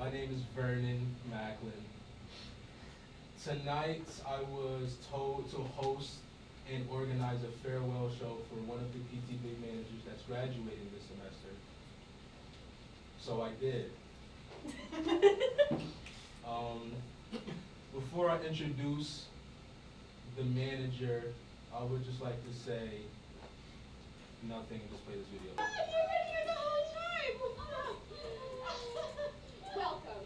My name is Vernon Macklin. Tonight I was told to host and organize a farewell show for one of the PTV managers that's graduating this semester. So I did. Before I introduce the manager, I would just like to say nothing and just play this video. I've been here the whole time. Welcome.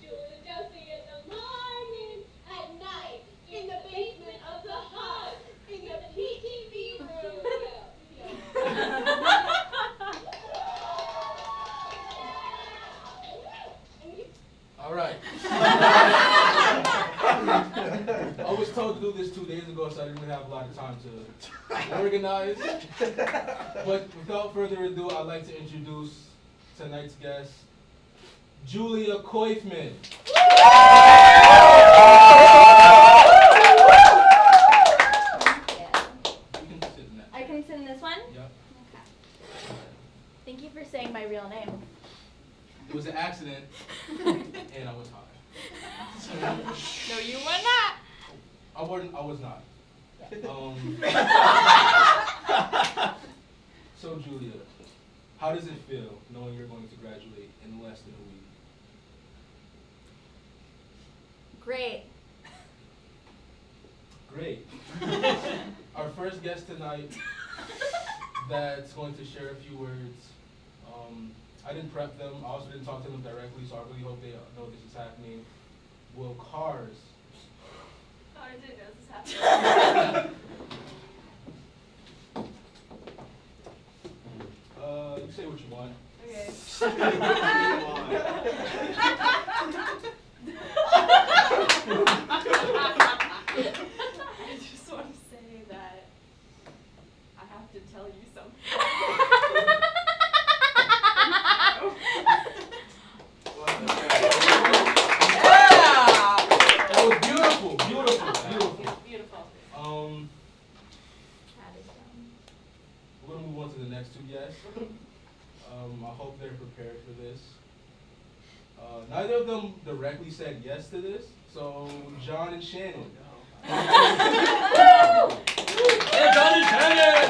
Julia Josie in the morning, at night, in the basement of the hut, in the PTV room. All right. I was told to do this 2 days ago, so I didn't really have a lot of time to organize. But without further ado, I'd like to introduce tonight's guest, Julia Koyfman. I can sit in this one? Yep. Okay. Thank you for saying my real name. It was an accident, and I was high. No, you were not. I was not. So Julia, how does it feel knowing you're going to graduate in less than a week? Great. Great. Our first guest tonight that's going to share a few words. I didn't prep them. I also didn't talk to them directly, so I really hope they know this is happening. Will cars? Oh, I didn't know this happened. You say what you want. Okay. I just want to say that I have to tell you something. That was beautiful, beautiful, beautiful. Beautiful. We're gonna move on to the next two guests. I hope they're prepared for this. Neither of them directly said yes to this, so John and Shannon. Hey, John and Shannon!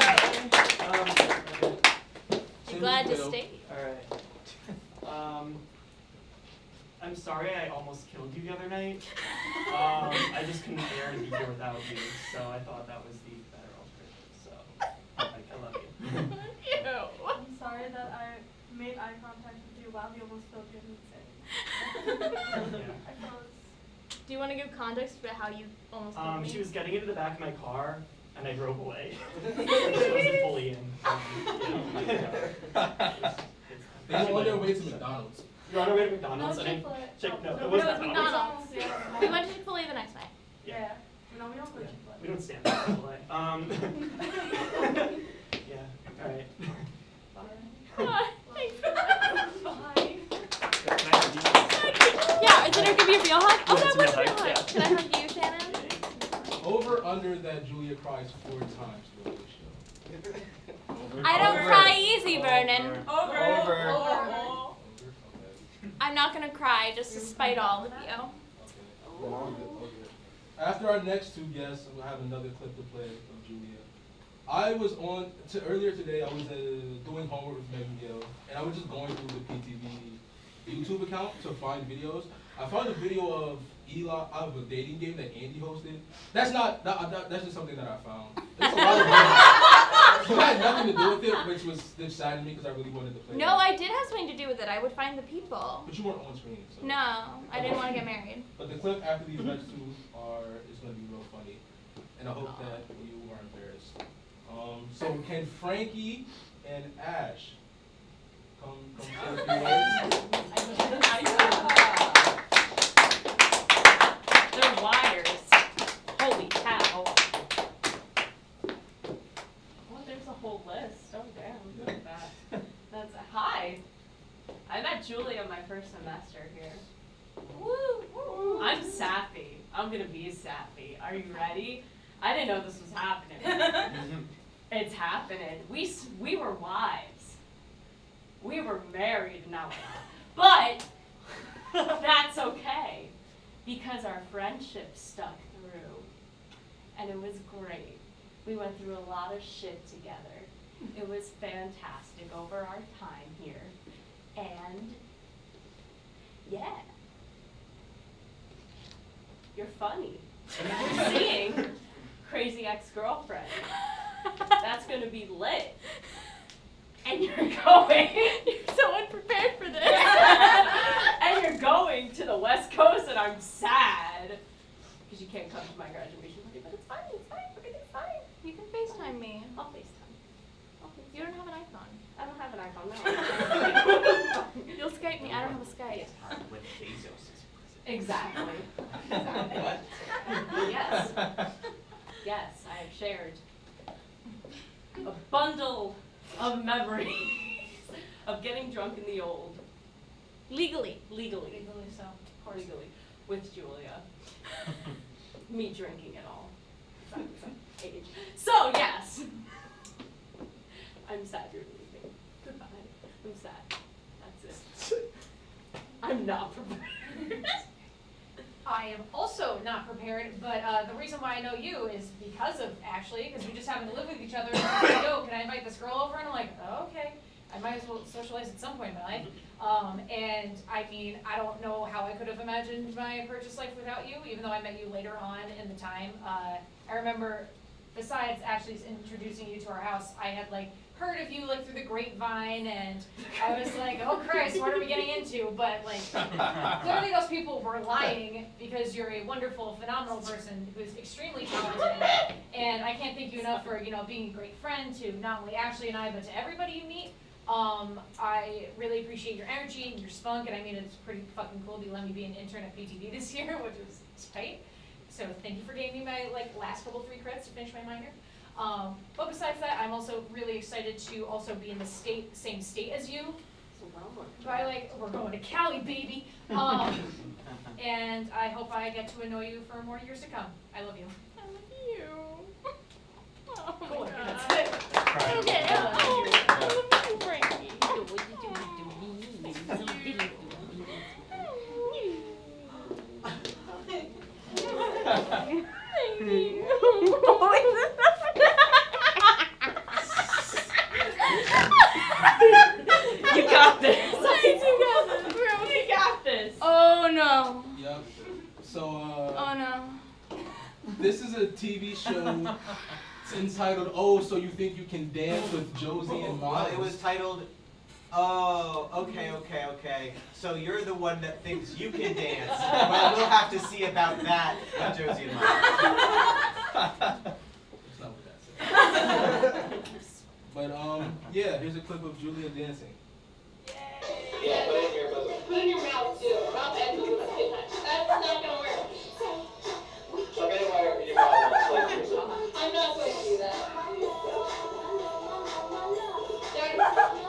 I'm glad to stay. Alright. I'm sorry I almost killed you the other night. I just couldn't bear to be here without you, so I thought that was the better alternative. So, I love you. I'm sorry that I made eye contact with you while you almost filled your insane. Yeah. I froze. Do you want to give context for how you almost killed me? She was getting into the back of my car, and I drove away. She wasn't fully in. They were on their way to McDonald's. You're on our way to McDonald's, No, and Chick-fil-A. no, it No, wasn't it's McDonald's. McDonald's. We went to Chick-fil-A the next night. Yeah. No, we don't go to Chick-fil-A. We don't stand for Chick-fil-A. Yeah, alright. Thanks. Bye. Yeah, is it okay to be a real hug? Oh, Yeah, that it's a was real real hug, hug. yeah. Can I hug you, Shannon? Over under that Julia cries 4 times during the show. I don't cry easy, Vernon. Over. Okay. I'm not gonna cry just to spite all of you. Okay. After our next two guests, we'll have another clip to play of Julia. Earlier today, I was doing homework with Megan Gill, and I was just going through the PTV YouTube account to find videos. I found a video of Eli of a dating game that Andy hosted. That's just something that I found. There's a lot of videos. It had nothing to do with it, which sad to me because I really wanted to play. No, I did have something to do with it. I would find the people. But you weren't on screen. So. No, I didn't want to get married. But the clip after these next two is going to be real funny, and I hope that you are embarrassed. So can Frankie and Ash come say a few words? They're wires. Holy cow. Oh, there's a whole list. Oh, damn. Look at that. That's hi. I met Julia my first semester here. Woo! I'm sappy. I'm gonna be sappy. Are you ready? I didn't know this was happening. It's happening. We were wives. We were married, no. But That's okay, because our friendship stuck through, and it was great. We went through a lot of shit together. It was fantastic over our time here, and yeah, you're funny. And you're seeing Crazy Ex-Girlfriend. That's gonna be lit. And you're going. You're so unprepared for this. And you're going to the West Coast, and I'm sad because you can't come to my graduation party. But it's fine. It's fine. Everything's fine. You can FaceTime me. I'll FaceTime. You don't have an iPhone. I don't have an iPhone. No. You'll Skype me. I don't have a Skype. When Bezos is Exactly. What? Yes. Yes, I have shared a bundle of memories of getting drunk in the old. Legally. Legally, so. legally, with Julia. Me drinking it all. Age. So, yes. I'm sad you're leaving. Goodbye. I'm sad. That's it. I'm not prepared. I am also not prepared, but the reason why I know you is because of Ashley, because we just happen to live with each other. And she's like, yo, can I invite this girl over? And I'm like, oh, okay. I might as well socialize at some point in my life. And I mean, I don't know how I could have imagined my purchase life without you, even though I met you later on in the time. I remember, besides Ashley's introducing you to our house, I had like heard of you like through the grapevine, and I was like, oh Christ, what are we getting into? But like, clearly those people were lying, because you're a wonderful, phenomenal person who's extremely talented, and I can't thank you enough for, you know, being a great friend to not only Ashley and I, but to everybody you meet. I really appreciate your energy and your spunk, and I mean, it's pretty fucking cool that you let me be an intern at PTV this year, which was tight. So thank you for giving me my like last couple 3 credits to finish my minor. But besides that, I'm also really excited to also be in the same state as you. By like, we're going to Cali, baby. And I hope I get to annoy you for more years to come. I love you. I love you. Oh my Cool. God. That's it. Okay. I love you. I love you, Frankie. Thank you. You got this. We got this. Oh no. Yep. So, Oh no. this is a TV show. It's entitled "Oh, So You Think You Can Dance with Josie and Well, Miles." it was titled, oh, okay. So you're the one that thinks you can dance. Well, we'll have to see about that with Josie and Miles. That's not what that says. But yeah, here's a clip of Julia dancing. Yeah, put it in your bosom. Put it in your mouth too. Mouth and bosom at the same time. That's not gonna work. Okay, why are you bothering? I'm not going to do that.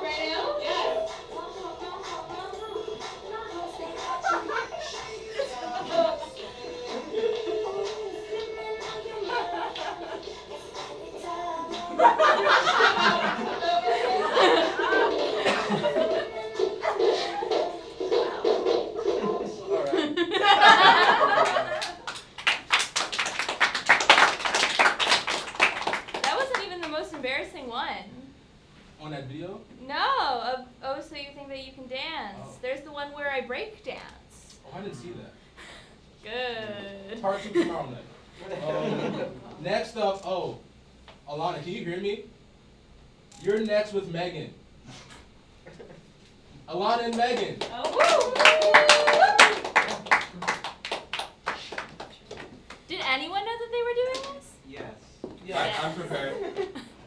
Right now? Yes. That wasn't even the most embarrassing one. On that video? No, of Oh, So You Think That You Can Dance. Oh. There's the one where I break dance. Oh, I didn't see that. Good. Part 2 tomorrow night. Next up, oh, Alana, can you hear me? You're next with Megan. Alana and Megan. Did anyone know that they were doing this? Yes. Yeah, I'm prepared.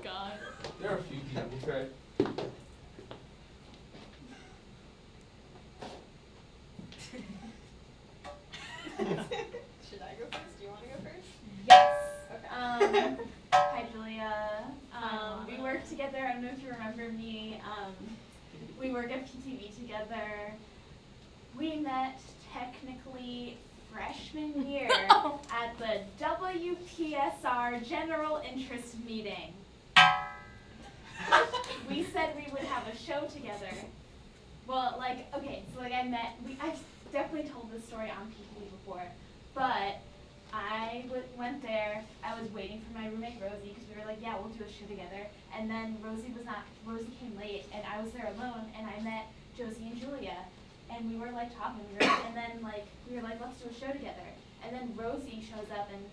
God. there are a few people. prepared. Should I go first? Do you want to go first? Yes. Okay. Hi, Julia. We work together. I don't know if you remember me. We work at PTV together. We met technically freshman year at the WPSR General Interest Meeting. We said we would have a show together. Well, like, okay, so like I met, definitely told this story on PTV before, but I went there. I was waiting for my roommate Rosie because we were like, yeah, we'll do a show together. And then Rosie came late, and I was there alone, and I met Josie and Julia, and we were like talking, and then like we were like, let's do a show together. And then Rosie shows up, and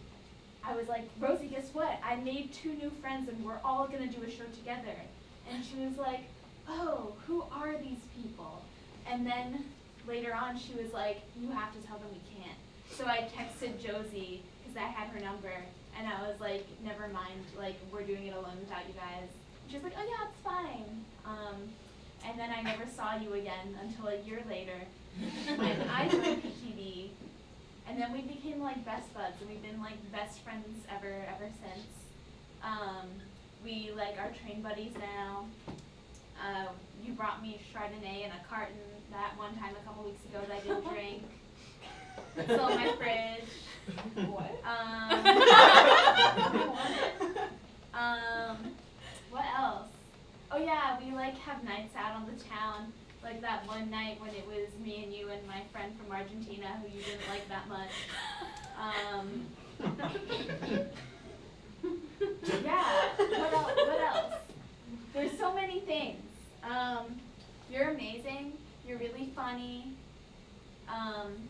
I was like, Rosie, guess what? I made 2 new friends, and we're all gonna do a show together. And she was like, oh, who are these people? And then later on, she was like, you have to tell them we can't. So I texted Josie, because I had her number, and I was like, never mind, like, we're doing it alone without you guys. She was like, oh yeah, it's fine. And then I never saw you again until a year later, when I joined PTV, and then we became like best buds, and we've been like best friends ever since. We like are train buddies now. You brought me Chardonnay in a carton that one time a couple weeks ago that I didn't drink. It's still in my fridge. What? What else? Oh yeah, we like have nights out on the town. Like that one night when it was me and you and my friend from Argentina who you didn't like that much. Yeah, what else? There's so many things. You're amazing. You're really funny. I'm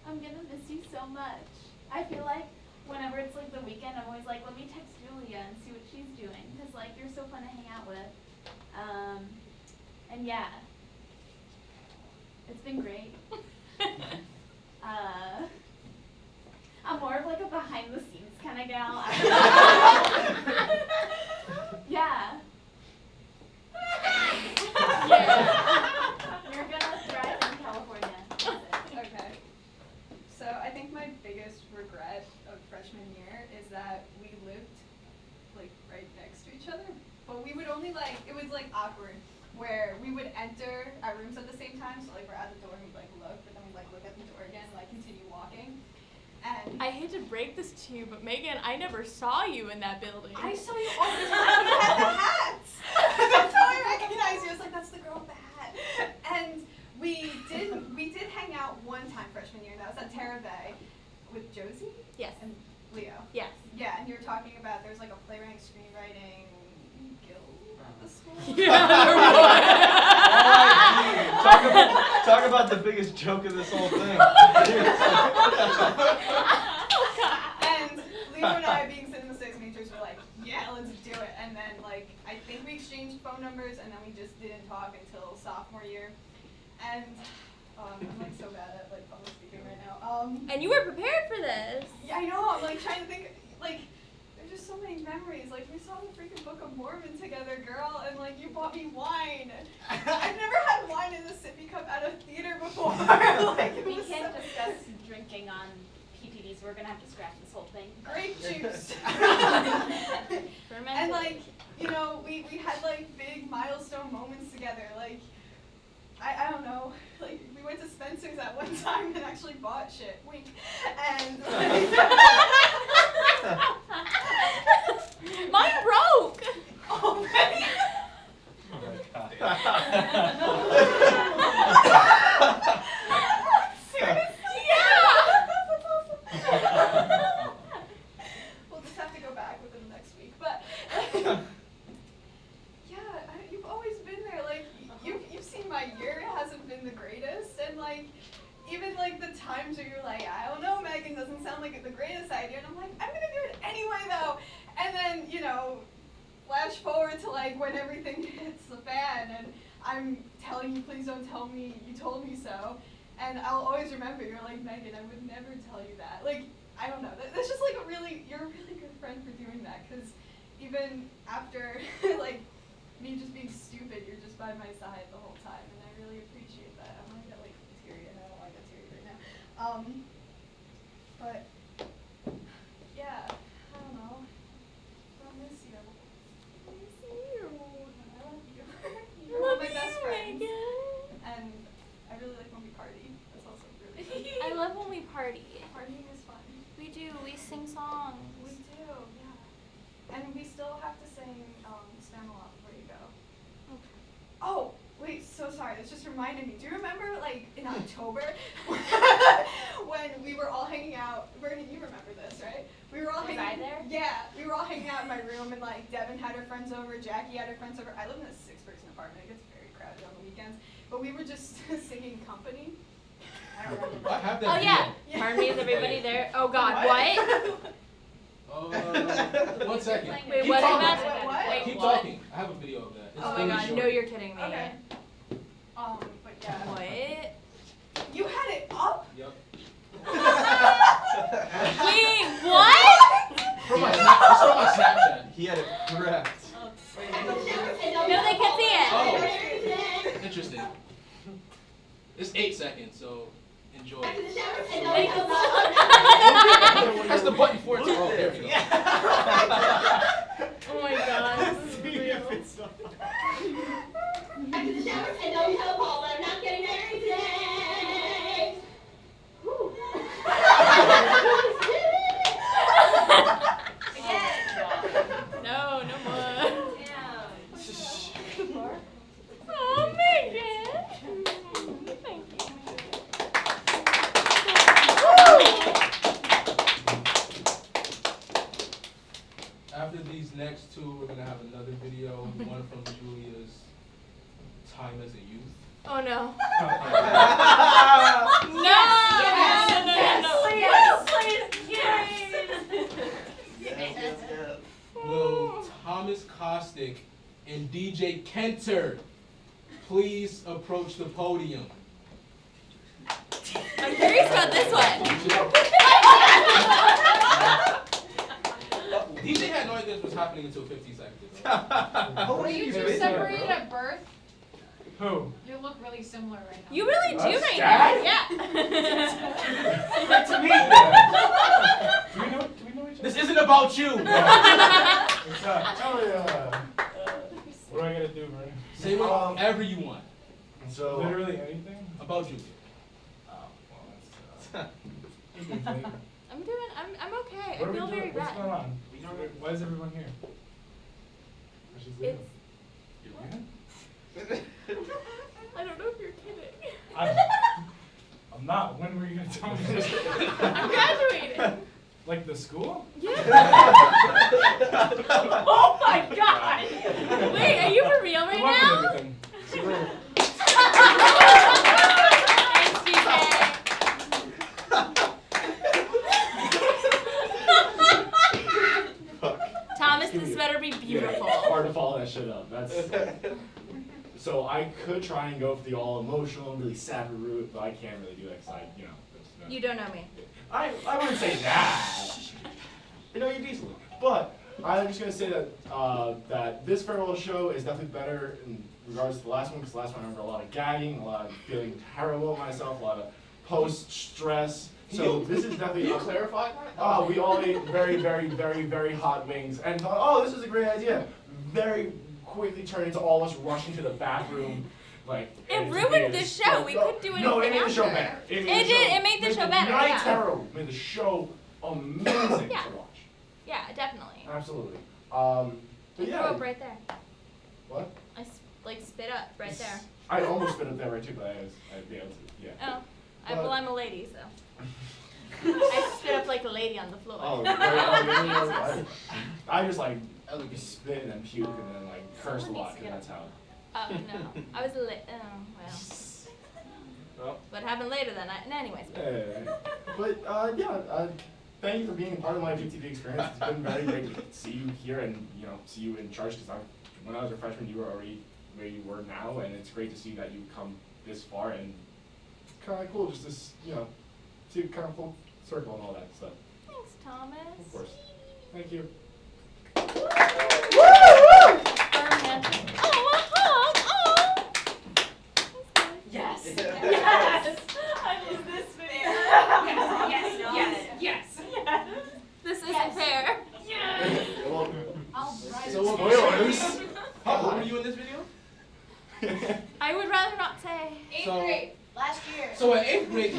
gonna miss you so much. I feel like whenever it's like the weekend, I'm always like, let me text Julia and see what she's doing, because like you're so fun to hang out with. And yeah, it's been great. I'm more of like a behind the scenes kind of gal. Yeah. Yeah. You're gonna thrive in California. That's it. Okay. So I think my biggest regret of freshman year is that we lived like right next to each other, but we would only like, it was like awkward, where we would enter our rooms at the same time, so like we're at the door and we like look, but then we like look at the door again and like continue walking. And I hate to break this to you, but Megan, I never saw you in that building. I saw you all the time. You had the hats. That's how I recognized you. I was like, that's the girl with the hat. And we did hang out one time freshman year, and that was at Terra Bay with Josie. Yes. And Leo. Yes. Yeah, and you were talking about there's like a playwriting screenwriting guild at the school. Talk about the biggest joke of this whole thing. And Leo and I, being cinema six majors, were like, yeah, let's do it. And then like I think we exchanged phone numbers, and then we just didn't talk until sophomore year. And I'm like so bad at like public speaking right now. And you were prepared for this. Yeah, I know. I'm like trying to think. Like, there's just so many memories. Like, we saw the freaking Book of Mormon together, girl, and like you bought me wine. I've never had wine in a sippy cup at a theater before. Like, it We was can't so- discuss drinking on PTV, so we're gonna have to scratch this whole thing. grape juice. Fermented. And like, you know, we had like big milestone moments together. Like, I don't know. Like, we went to Spencer's at one time and actually bought shit. Wink. And like, Mine broke. oh man. Oh my god. Seriously? Yeah. We'll just have to go back within the next week. But yeah, you've always been there. Like you've seen my year. It hasn't been the greatest, and like even like the times where you're like, I don't know, Megan doesn't sound like the greatest idea, and I'm like, I'm gonna do it anyway though. And then you know, flash forward to like when everything hits the fan, and I'm telling you, please don't tell me you told me so. And I'll always remember, you're like, Megan, I would never tell you that. Like, I don't know. That's just like you're a really good friend for doing that. Because even after, like, me just being stupid, you're just by my side the whole time. And I really appreciate that. I'm gonna get like teary, and I don't want to get teary right now. But, yeah, I don't know. I miss you. I miss you. I love you. You're one of my best friends. And I really like when we party. That's also really fun. I love when we party. Partying is fun. We do. We sing songs. We do, yeah. And we still have to sing Spamalot before you go. Okay. Oh, Wait, so sorry. This just reminded me. Do you remember, like, in October, when we were all hanging out? Vernon, you remember this, right? We were all Was hanging. I there? Yeah, we were all hanging out in my room, and like Devin had her friends over, Jackie had her friends over. I live in a 6-person apartment. It gets very crowded on the weekends, but we were just singing company. I don't remember. I have that Oh video. yeah. Pardon me, is everybody there? Oh God, what? 1 second. Wait, Keep what talking. about? What? Wait, Keep what? talking. I have a video of that. It's Oh my really God, short. no, you're kidding me. Okay. But yeah. What? You had it up? Yep. Wait, what? From my Snapchat. He had it prepped. No, they can see it. Oh, interesting. It's 8 seconds, so enjoy. That's the button for it to roll. There we go. Oh my God. After the shower, and don't tell Paul that I'm not getting married today. Whew. No, no more. Oh, Megan. Thank you. After these next two, we're gonna have another video, one from Julia's time as a youth. Oh no. No! No! Will Thomas Kostick and DJ Kenter please approach the podium? I'm curious about this one. DJ had no idea this was happening until 15 seconds ago. Were you two separated at birth? Who? You look really similar right now. You really do Us, right Dad? now. Great to meet you. Do we know each other? This isn't about you. What's up? Tell me, what do I gotta do, Vernon? Say whatever you want So, literally anything? about Julia. Oh, well, that's I'm okay. What I are we feel doing? very What's bad. going on? Why is everyone here? She's leaving. It's, You're leaving? I don't know if you're kidding. I'm not. When were you gonna tell me this? I'm graduating. Like the school? Yeah. Oh my God. Wait, are you for real right Good luck with now? everything. See you later. Thanks, GK. Thomas, this better be beautiful. Yeah, hard to follow that shit up. That's so I could try and go for the all emotional and really savvy route, but I can't really do that because You don't know me. I wouldn't say that. I know you decently, but I'm just gonna say that that this farewell show is definitely better in regards to the last one, because the last one I remember a lot of gagging, a lot of feeling terrible about myself, a lot of post stress. So this is definitely. Can you clarify that? We all ate very, very, very, very hot wings and thought, oh, this is a great idea. Very quickly turned into all of us rushing to the bathroom. Like, It ruined the show. We couldn't do No, it anything made the show after. better. It did. It made the show better, Night yeah. terrible. Made the show amazing Yeah. to watch. Yeah, definitely. Absolutely. But I threw yeah. up right there. What? I spit up right there. I almost spit up there right too, but I'd be able to. Yeah. Oh, But- well, I'm a lady, so. I spit up like a lady on the floor. Oh, I just like spit and then puke and then like curse a lot because that's how. Oh no, I was well. Well. What happened later then? Anyways. But thank you for being a part of my PTV experience. It's been very great to see you here and see you in charge. Because when I was a freshman, you were already where you were now, and it's great to see that you've come this far. And it's kind of cool just to see kind of full circle and all that stuff. Thanks, Thomas. Of course. Thank you. Firm hand. Oh, a hug. Oh. Yes. Yes. I love this video. Yes. This isn't fair. Well, I'll write So it. spoilers. How old were you in this video? I would rather not say. 8th grade, last year. So at 8th grade,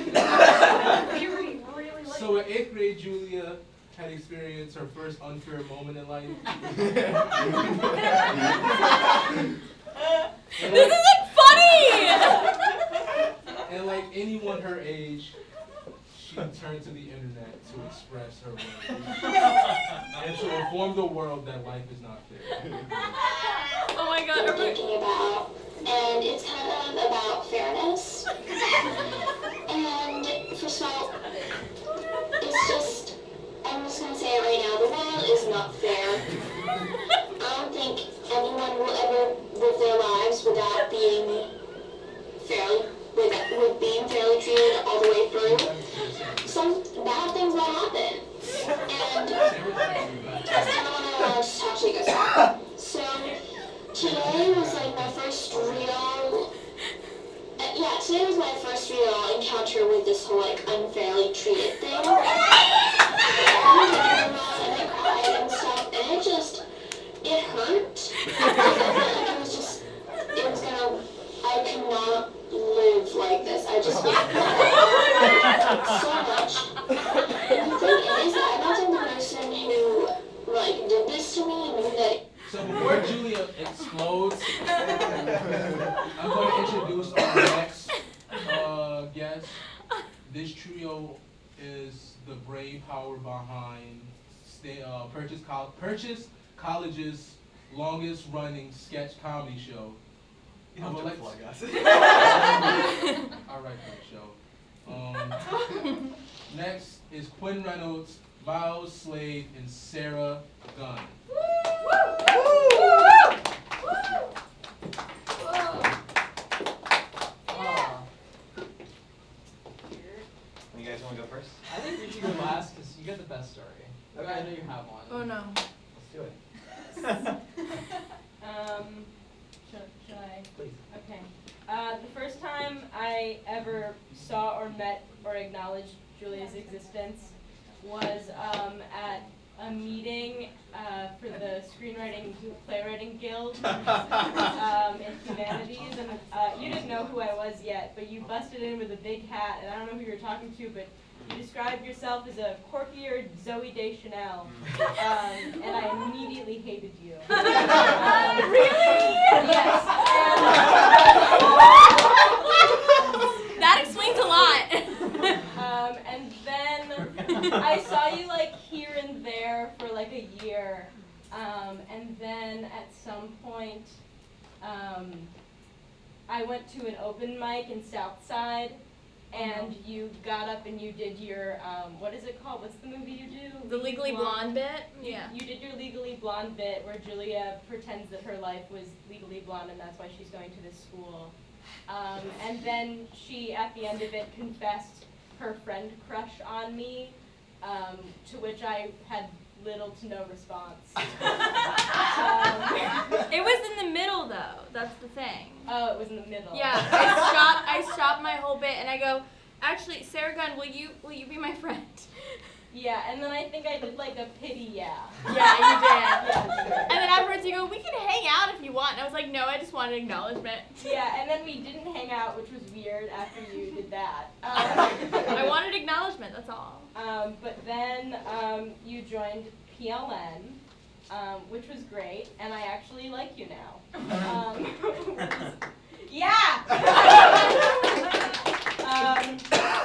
Puberty really late. so at 8th grade, Julia had experienced her first unfair moment in life. This isn't funny. And like anyone her age, she turned to the internet to express her words and to inform the world that life is not fair. Oh my God. I'm thinking about, and it's kind of about fairness. And first of all, it's just, I'm just gonna say it right now, the world is not fair. I don't think anyone will ever live their lives without being with being fairly treated all the way through. Some bad things will happen. And that's kind of what I want to talk to you guys about. So today was like my first real, today was my first real encounter with this whole like unfairly treated thing. And I cried and stuff, and it hurt. Because I could not live like this. I just so much. And the thing is, I wasn't the person who like did this to me and knew that. So before Julia explodes, I'm going to introduce our next guest. This trio is the brain power behind Purchase College's longest running sketch comedy show. You don't have to plug us. All right, for the show. Next is Quinn Reynolds, Miles Slade, and Sarah Gunn. You guys want to go first? I think you should go last because you got the best story. Okay, I know you have one. Oh no. Let's do it. Should I? Please. Okay. The first time I ever saw or met or acknowledged Julia's existence was at a meeting for the Screenwriting Playwriting Guild in Humanities, and you didn't know who I was yet, but you busted in with a big hat, and I don't know who you were talking to, but you described yourself as a quirkier Zooey Deschanel, and I immediately hated you. Really? Yes. That explains a lot. And then I saw you like here and there for like a year, and then at some point I went to an open mic in Southside, and you got up and you did your what is it called? What's the movie you do? The Legally Blonde bit? Yeah. You did your Legally Blonde bit where Julia pretends that her life was legally blonde and that's why she's going to this school. And then she, at the end of it, confessed her friend crush on me, to which I had little to no response. It was in the middle though, that's the thing. Oh, it was in the middle. Yeah, I stopped my whole bit and I go, actually, Sarah Gunn, will you be my friend? Yeah, and then I think I did like a pity yeah. Yeah, you did. Yeah, sure. And then afterwards you go, we can hang out if you want. And I was like, no, I just wanted acknowledgement. Yeah, and then we didn't hang out, which was weird after you did that. I wanted acknowledgement, that's all. But then you joined PLN, which was great, and I actually like you now. Yeah!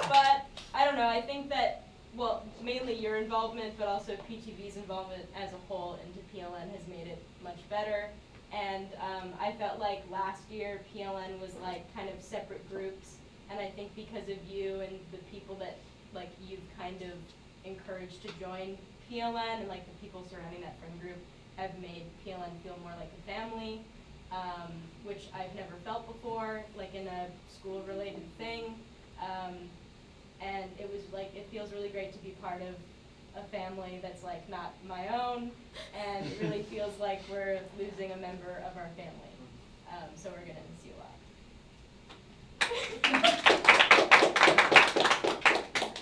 But I don't know, I think that, well, mainly your involvement, but also PTV's involvement as a whole into PLN has made it much better. And I felt like last year PLN was like kind of separate groups, and I think because of you and the people that like you've kind of encouraged to join PLN and like the people surrounding that friend group have made PLN feel more like a family, which I've never felt before, like in a school-related thing. And it was like, it feels really great to be part of a family that's like not my own, and it really feels like we're losing a member of our family. So we're gonna miss you a lot.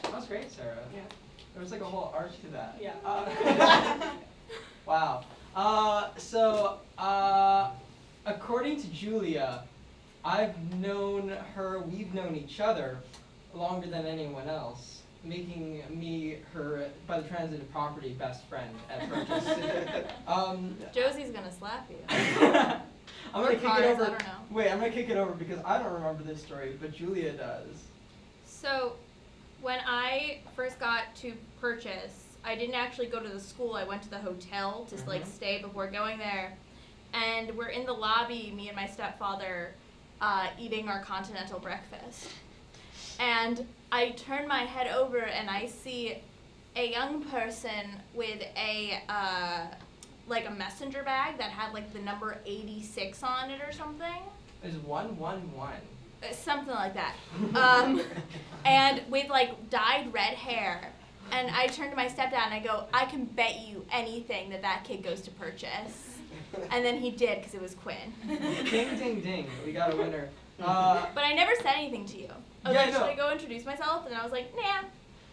That was great, Sarah. Yeah. There was like a whole arch to that. Yeah. Wow. According to Julia, we've known each other longer than anyone else, making me her, by the transitive property, best friend at Purchase. Josie's gonna slap you. I'm gonna Or kick cars, it over. I don't know. Wait, I'm gonna kick it over because I don't remember this story, but Julia does. So, when I first got to Purchase, I didn't actually go to the school. I went to the hotel to like stay before going there, and we're in the lobby, me and my stepfather, eating our continental breakfast, and I turn my head over and I see a young person with a like a messenger bag that had like the number 86 on it or something. There's 111. Something like that. And with like dyed red hair. And I turned to my stepdad and I go, I can bet you anything that kid goes to Purchase. And then he did because it was Quinn. Ding, ding, ding. We got a winner. But I never said anything to you. I was Yeah, like, no. should I go introduce myself? And I was like, nah.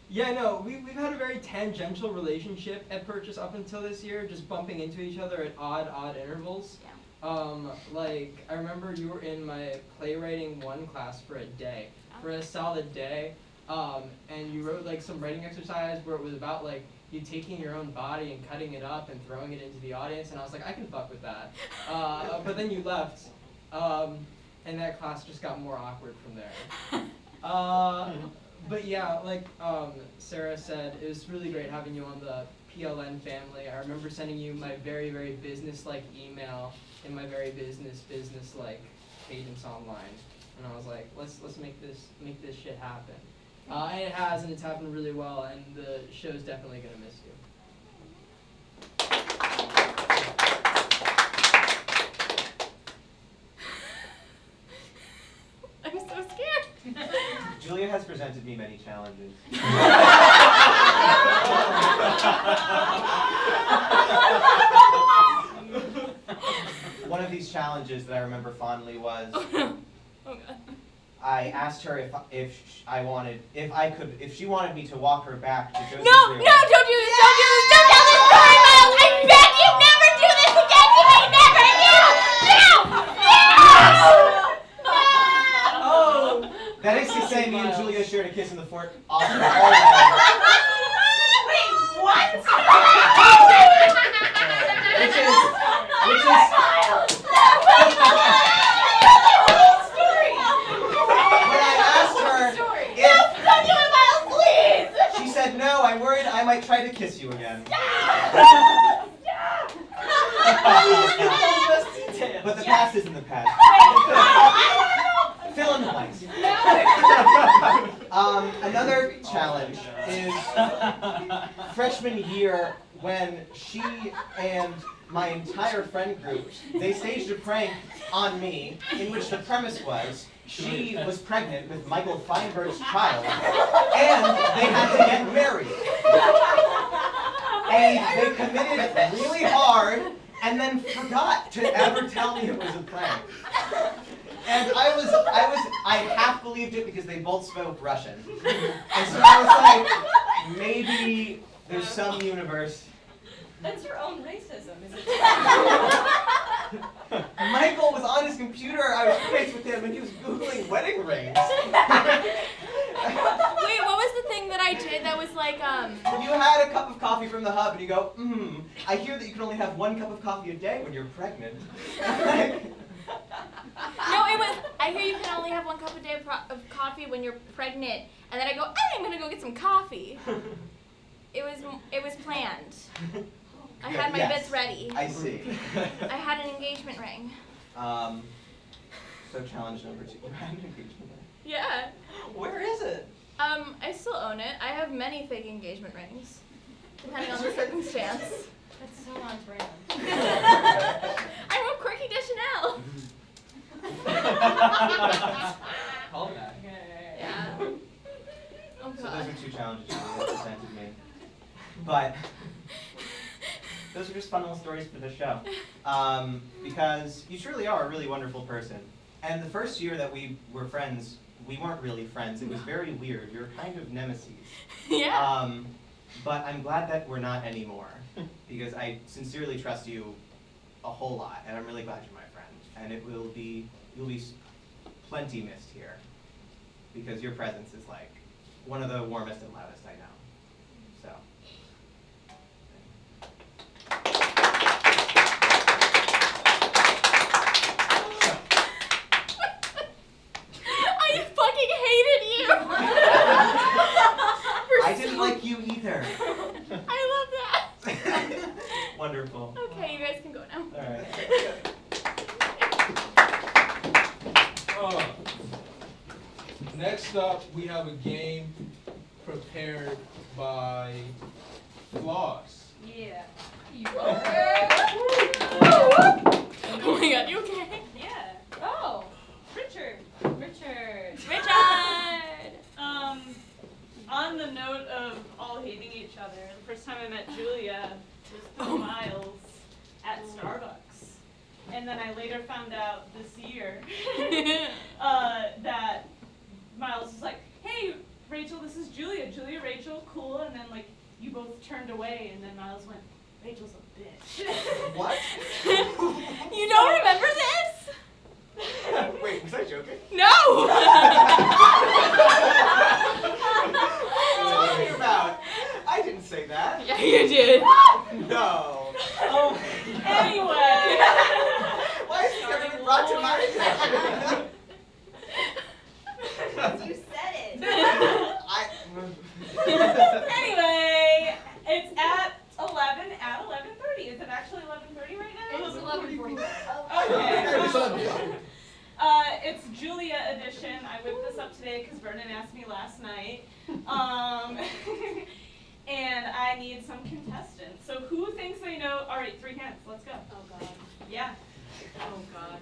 Yeah, no, we've had a very tangential relationship at Purchase up until this year, just bumping into each other at odd intervals. Yeah. Like, I remember you were in my playwriting 1 class for a day, for a solid day, and you wrote like some writing exercise where it was about like you taking your own body and cutting it up and throwing it into the audience, and I was like, I can fuck with that. But then you left, and that class just got more awkward from there. But yeah, like Sarah said, it was really great having you on the PLN family. I remember sending you my very, very business-like email in my very business-like cadence online, and I was like, let's make this shit happen. And it has, and it's happened really well, and the show's definitely gonna miss you. I'm so scared. Julia has presented me many challenges. One of these challenges that I remember fondly was I asked her if she wanted me to walk her back to Josie's No, room. no, don't do this, don't do this, don't tell this story, Miles. I beg you never do this again to me, never, Oh! That is to say, me and Julia shared a kiss in the fort. Awesome. Wait, what? Which is when I asked her if she said no, I'm worried I might try to kiss you again. But the past isn't the past. Fill in the blanks. Another challenge is freshman year when she and my entire friend group, they staged a prank on me in which the premise was she was pregnant with Michael Feinberg's child and they had to get married. They committed really hard and then forgot to ever tell me it was a prank. And I half believed it because they both spoke Russian. And so I was like, maybe there's some universe. That's your own racism, is it? Michael was on his computer, I was roommates with him, and he was Googling wedding rings. Wait, what was the thing that I did that was like, You had a cup of coffee from the hub, and you go, I hear that you can only have 1 cup of coffee a day when you're pregnant. No, it was, I hear you can only have 1 cup a day of coffee when you're pregnant. And then I go, I'm gonna go get some coffee. It was planned. I had my Yes, bits ready. I see. I had an engagement ring. So challenge number 2. You had an engagement ring. Yeah. Where is it? I still own it. I have many fake engagement rings, depending on the circumstance. That's so on brand. I wrote Quirky de Chanel. Call back. Yeah. Oh So god. those are 2 challenges you presented me. But those are just fun little stories for the show. Because you truly are a really wonderful person. And the first year that we were friends, we weren't really friends. It was very weird. We were kind of nemesis. Yeah. But I'm glad that we're not anymore. Because I sincerely trust you a whole lot. And I'm really glad you're my friend. And you'll be plenty missed here. Because your presence is like one of the warmest and loudest I know. So. either. I love that. Wonderful. Okay, you guys can go now. All right. Next up, we have a game prepared by Floss. Yeah. Oh my god, you okay? Yeah. Oh, Richard. Richard. Richard! On the note of all hating each other, the first time I met Julia was through Miles at Starbucks. And then I later found out this year that Miles was like, hey, Rachel, this is Julia. Julia, Rachel, cool. And then, like, you both turned away, and then Miles went, Rachel's a bitch. What? You don't remember this? Wait, was I joking? No! What are you talking about? I didn't say that. Yeah, you did. No. Oh, anyway. Why is this ever brought to my attention? You said it. Anyway, it's at 11:30. Is it actually 11:30 right now? It was 11:45. Okay. It's Julia edition. I whipped this up today because Vernon asked me last night. And I need some contestants. So who thinks they know? All right, 3 hands. Let's go. Oh God. Yeah. Oh God.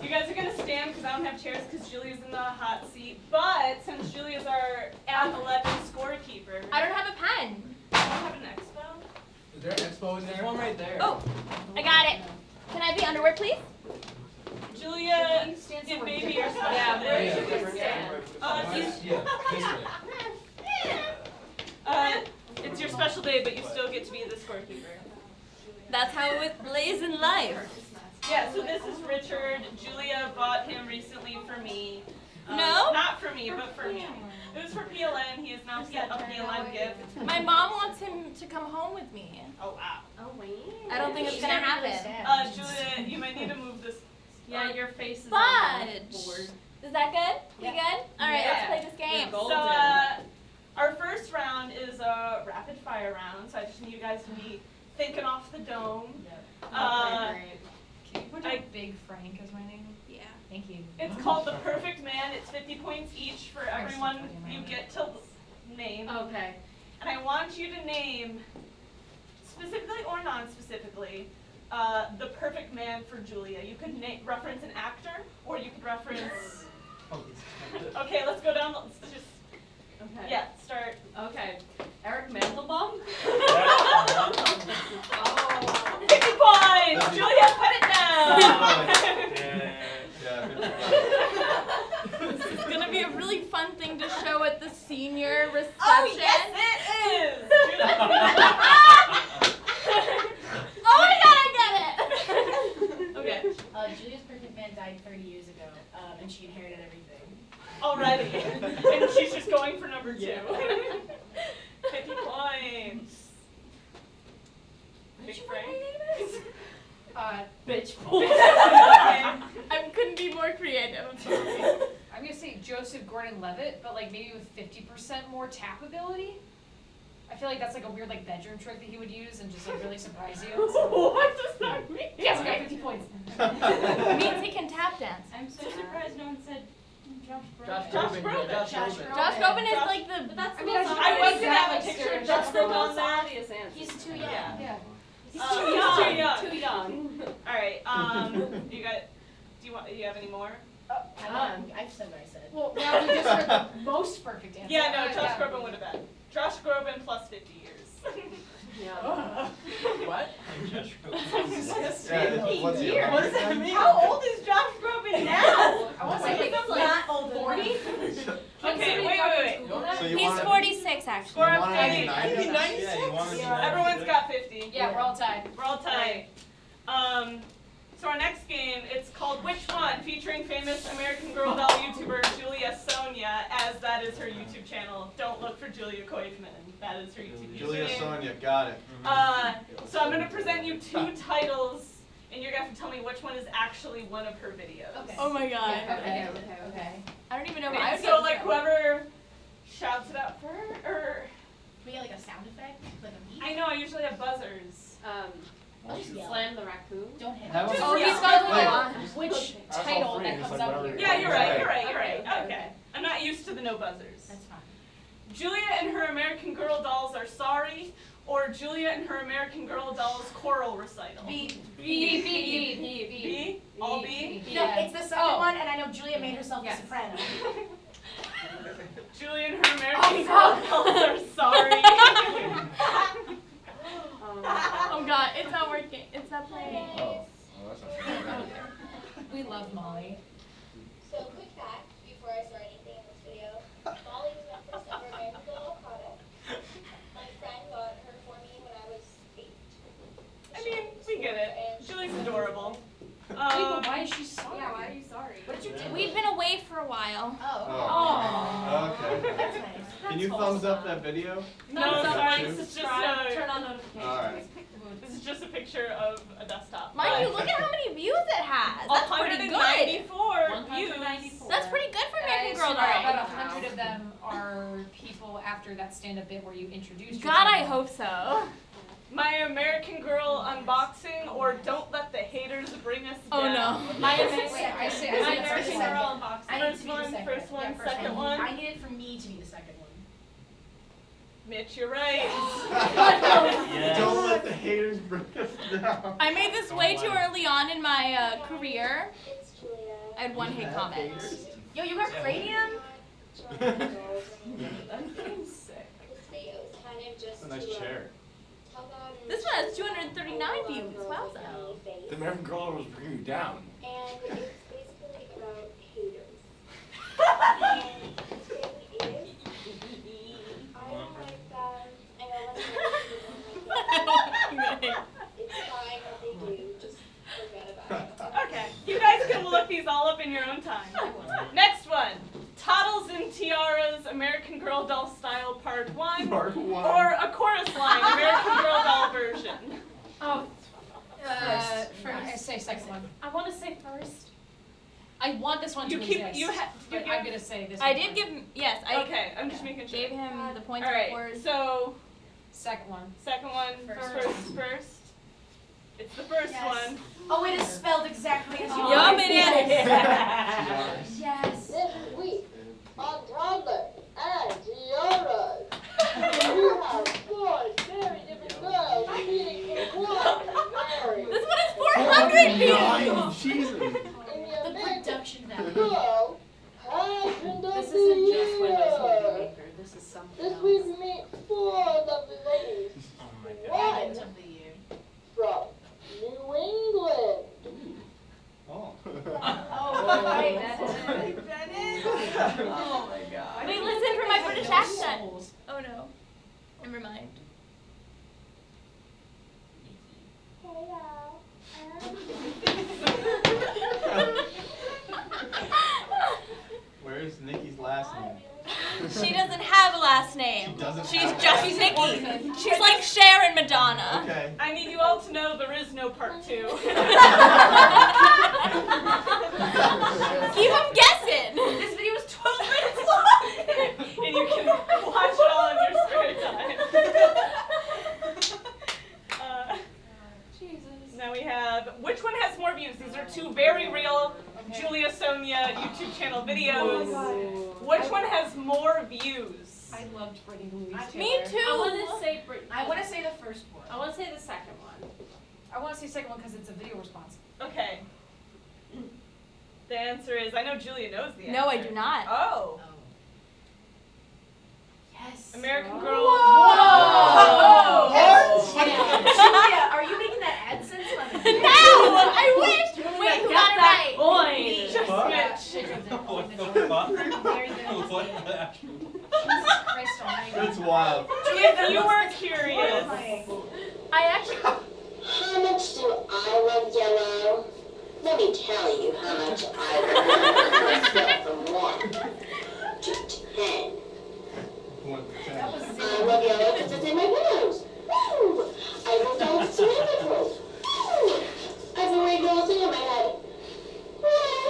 You guys are going to stand because I don't have chairs because Julia's in the hot seat. But since Julia's our at 11 scorekeeper, I don't have a pen. you don't have an expo? Is there an expo in There's there? one right there. Oh, I got it. Can I be underwear, please? Julia, You stand it somewhere may be your different. special Yeah, where day. should we stand? Yeah, this way. It's your special day, but you still get to be the scorekeeper. That's how it lays in life. Yeah, so this is Richard. Julia bought him recently for me. No? Not for me, but for him. It was for PLN. He is now a PLN gift. My mom wants him to come home with me. Oh, wow. Oh wait. I don't think it's gonna happen. Julia, you might need to move this. Yeah, your face is on Fudge! the board. Is that good? We good? Alright, Yeah. let's play this game. You're So, golden. our first round is a rapid fire round, so I just need you guys to be thinking off the dome. Can you put I- Big Frank as my name? Yeah. Thank you. It's called the Perfect Man. It's 50 points each for everyone you get to name. Okay. And I want you to name, specifically or non-specifically, the perfect man for Julia. You could reference an actor, or you could reference. Okay, let's go down. Let's just. Okay. Yeah, start. Okay. Eric Mandelbaum? 50 points! Julia, put it down! This is gonna be a really fun thing to show at the senior reception. Oh, yes, it is! Oh my god, I get it! Okay, Julia's perfect man died 30 years ago, and she inherited everything. already. And she's just going for number 2. Yeah. 50 points. Big Frank. Bitch. I couldn't be more creative. I'm gonna say Joseph Gordon-Levitt, but like maybe with 50% more tap ability. I feel like that's like a weird like bedroom trick that he would use and just like really surprise you. What does that mean? He hasn't got 50 points. It means he can tap dance. I'm so surprised no one said Josh Josh Groban. Groban. Josh Josh Groban. Josh Groban is like the. That's I mean, I I was gonna have a picture of That's Josh the Groban on most there. obvious answer. He's too young. Yeah. Yeah. He's too young. Too young. All right. You got? Do you have any more? I've said what I said. Well, now we just heard the most perfect answer. Yeah, no. Josh Groban would have been. Josh Groban plus 50 years. Yeah. What? Yeah, 50 what's the years. What does that mean? How old is Josh Groban now? I want to say He's like not 40. Okay, wait. So you He's wanna- 46 actually. Score You up wanna do 90. 90? Yeah, you wanna do 90? Everyone's got 50. Yeah, we're all tied. We're all tied. So our next game, it's called Which One? Featuring famous American Girl doll YouTuber Julia Sonia, as that is her YouTube channel. Don't look for Julia Koyfman. That is her YouTube Julia username. Sonia, got it. So I'm going to present you 2 titles, and you're going to have to tell me which one is actually one of her videos. Okay. Oh my god. Okay. I don't even know if I would So get like this. whoever shouts it out for her, or we get like a sound effect, like a beat? I know, I usually have buzzers. Slam the raccoon. Don't hit That it. was- Oh, Yeah. he's got Wait. which That's all title three, that just comes like up whatever. here. Yeah, you're right, Okay. you're right. Okay. Okay. I'm not used to the no buzzers. That's fine. Julia and her American Girl dolls are sorry, or Julia and her American Girl dolls choral recital. B. B? All B? No, it's the second one, and I know Julia made herself Yes. a soprano. Julia and her American Girl dolls are sorry. Oh god, it's not working. It's not playing. Oh, that's not fair. We love Molly. So, quick fact before I start anything in this video. Molly was my first ever American Girl product. My friend got her for me when I was 8. I mean, we get it. Julie's adorable. Wait, but why is she sorry? Yeah, why are you sorry? What did you do? We've been away for a while. Oh. Okay. That's nice. Can you thumbs up that video? No, Thumbs up, sorry, like, this is just subscribe, a, turn on notifications. Alright. this is just a picture of a desktop. Mind you, look at how many views it has. That's pretty good. 194 views. 194. That's pretty good for American Girl About doll. 100 of them are people after that stand-up bit where you introduced God, I yourself. hope so. My American Girl unboxing, or don't let the haters bring us Oh down. no. My Wait, American, I say my the American second. Girl unboxing. I need to First be the one, second. first one, Yeah, second one. I need it for me to be the second one. Mitch, you're right. Don't let the haters bring us down. I made this way too early on in my career. It's Julia. I had one hate comment. Yo, you got cranium? I'm getting sick. This video is kind of just It's a nice to, chair. tell them This one has 239 views. Wowza. The American Girl was bringing you down. And it's basically about haters. And it's really is. I don't like them. I know that's not It's fine what they do. Just forget about it. Okay, you guys can look these all up in your own time. Next one. Toddles and Tiaras, American Girl Doll Style Part 1. Part 1. Or a chorus line, American Girl Doll version. Oh, I say second one. I want to say first. I want this one You to keep, exist, you but give, I'm gonna say this I one did first. give him, yes, I okay, I'm just making sure. gave him the points All right, for so Second one. second one, first. It's the first Yes. one. Oh, it is spelled exactly as you Yup, want. it is. Yes. This week on Toddler and Tiaras, you have 4 very different girls meeting in one married. This one is 400 views. Jesus. The production value. Girl, husband of This the isn't just Windows Movie year. Maker. This is something This else. week meet 4 lovely ladies. Agent One of the year. from New England. Oh. Oh, right, that is it. Oh my god. Wait, listen for my British accent. Oh no. Never mind. Where's Nikki's last name? She doesn't have a last name. She doesn't She's have a just last Nikki. She's like Cher and Madonna. Okay. I need you all to know there is no part 2. Keep them guessing. This video is 12 minutes long! And you can watch it all in your spare time. Now we have, which one has more views? These are 2 very real Julia Sonia YouTube channel videos. Which one has more views? I loved Brittany Louise Me Taylor. too. I want to say Brittany. I want to say the first one. I want to say the second one. I want to say second one because it's a video response. Okay. The answer is, I know Julia knows the answer. No, I do not. Oh. Yes. American Girl. Whoa! Yes. Julia, are you making that AdSense money? No, I wish. Wait, who got it right? Boy. Just What? Mitch. What the fuck? Very good. What the actual? Jesus Christ almighty. That's wild. If you were curious, I actually. How much do I love yellow? Let me tell you how much I love myself from 1 to 10. I love yellow because it's in my pillows. Woo! I love dogs to my pillows. Woo! I have a rainbow thing on my head. Woo!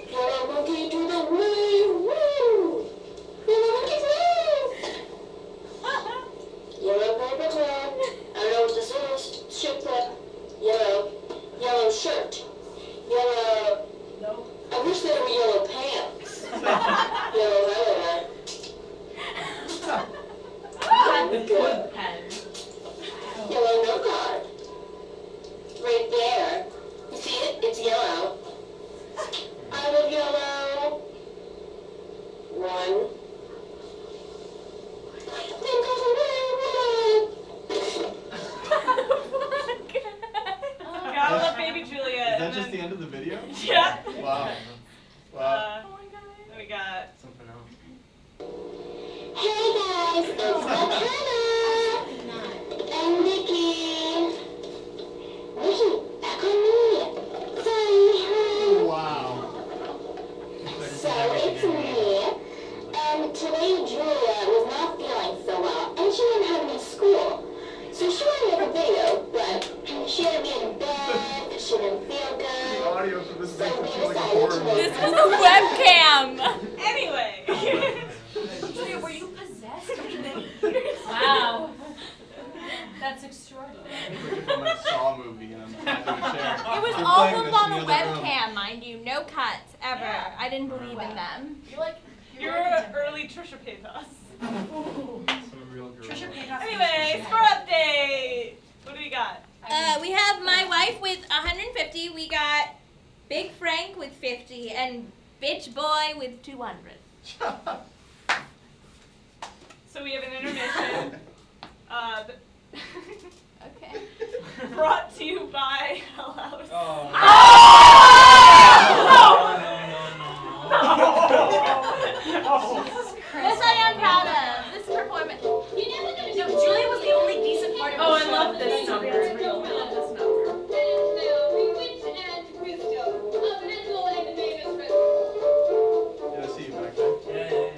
Yellow monkey to the way. Woo! Yellow monkey's live. good pen. Yellow note card. Right there. You see it? It's yellow. I love yellow. 1. Then goes Gotta love baby Julia. Is that and just then- the end of the video? Yeah. Wow. Wow. Oh my god. Then we got Something else. Hey guys, it's Hannah and Nikki. Nikki, back on me. Say hi. Wow. So it's me. And today Julia was not feeling so well, and she didn't have any school. So she wanted to make a video, but she had to be in bed because she didn't feel The good. audio for this So makes we it feel like a decided horror to movie. This was a webcam. anyway. Julia, were you possessed? Wow. That's extraordinary. Like from a Saw movie and I'm tied to a chair. It was You're all playing filmed this on in a the other room. webcam, mind you. No cuts, ever. Yeah. I didn't believe in them. You're like, You're an early Trisha Paytas. Some real girl. Trisha Paytas. Anyway, score update. What do we got? We have my wife with 150. We got Big Frank with 50 and Bitch Boy with 200. So we have an intermission. Okay. Brought to you by Hell House. Oh. This I am proud of. This performance. No, Julia was the only decent part of the Oh, I show. love this number. I love this number. Yeah, I see you back there.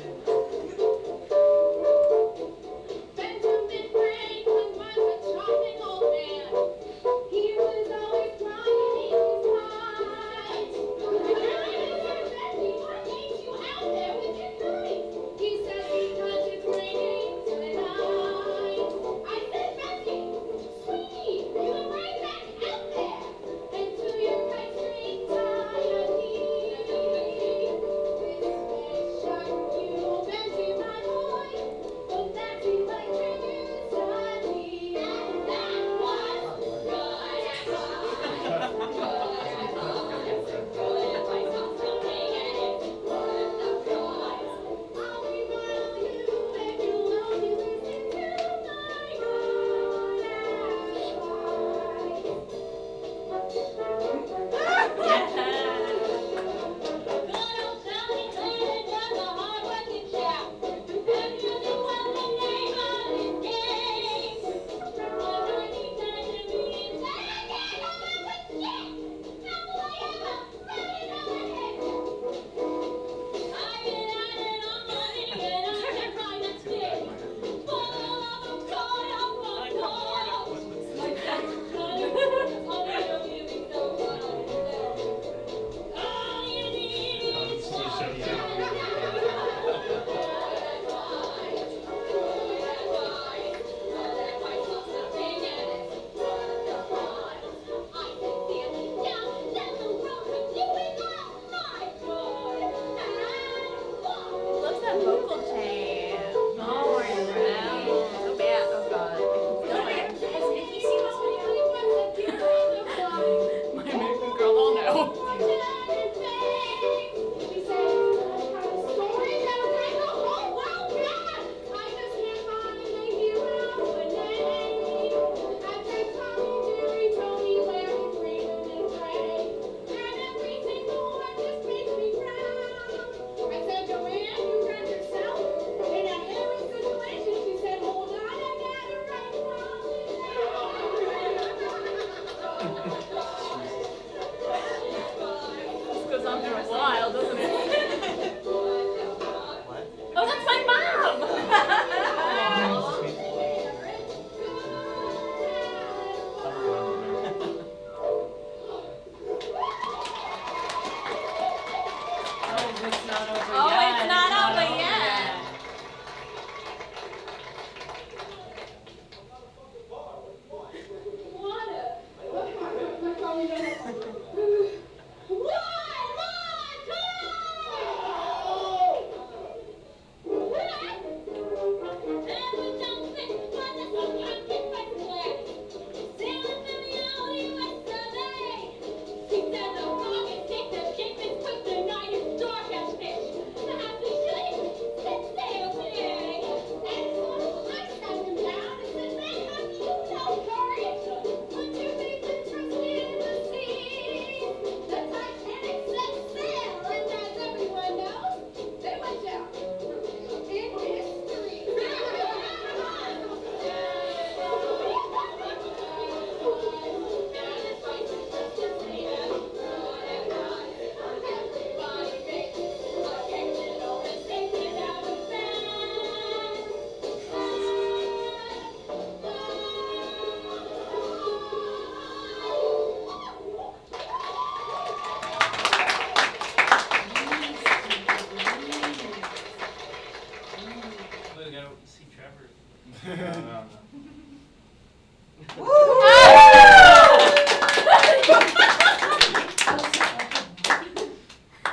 don't know.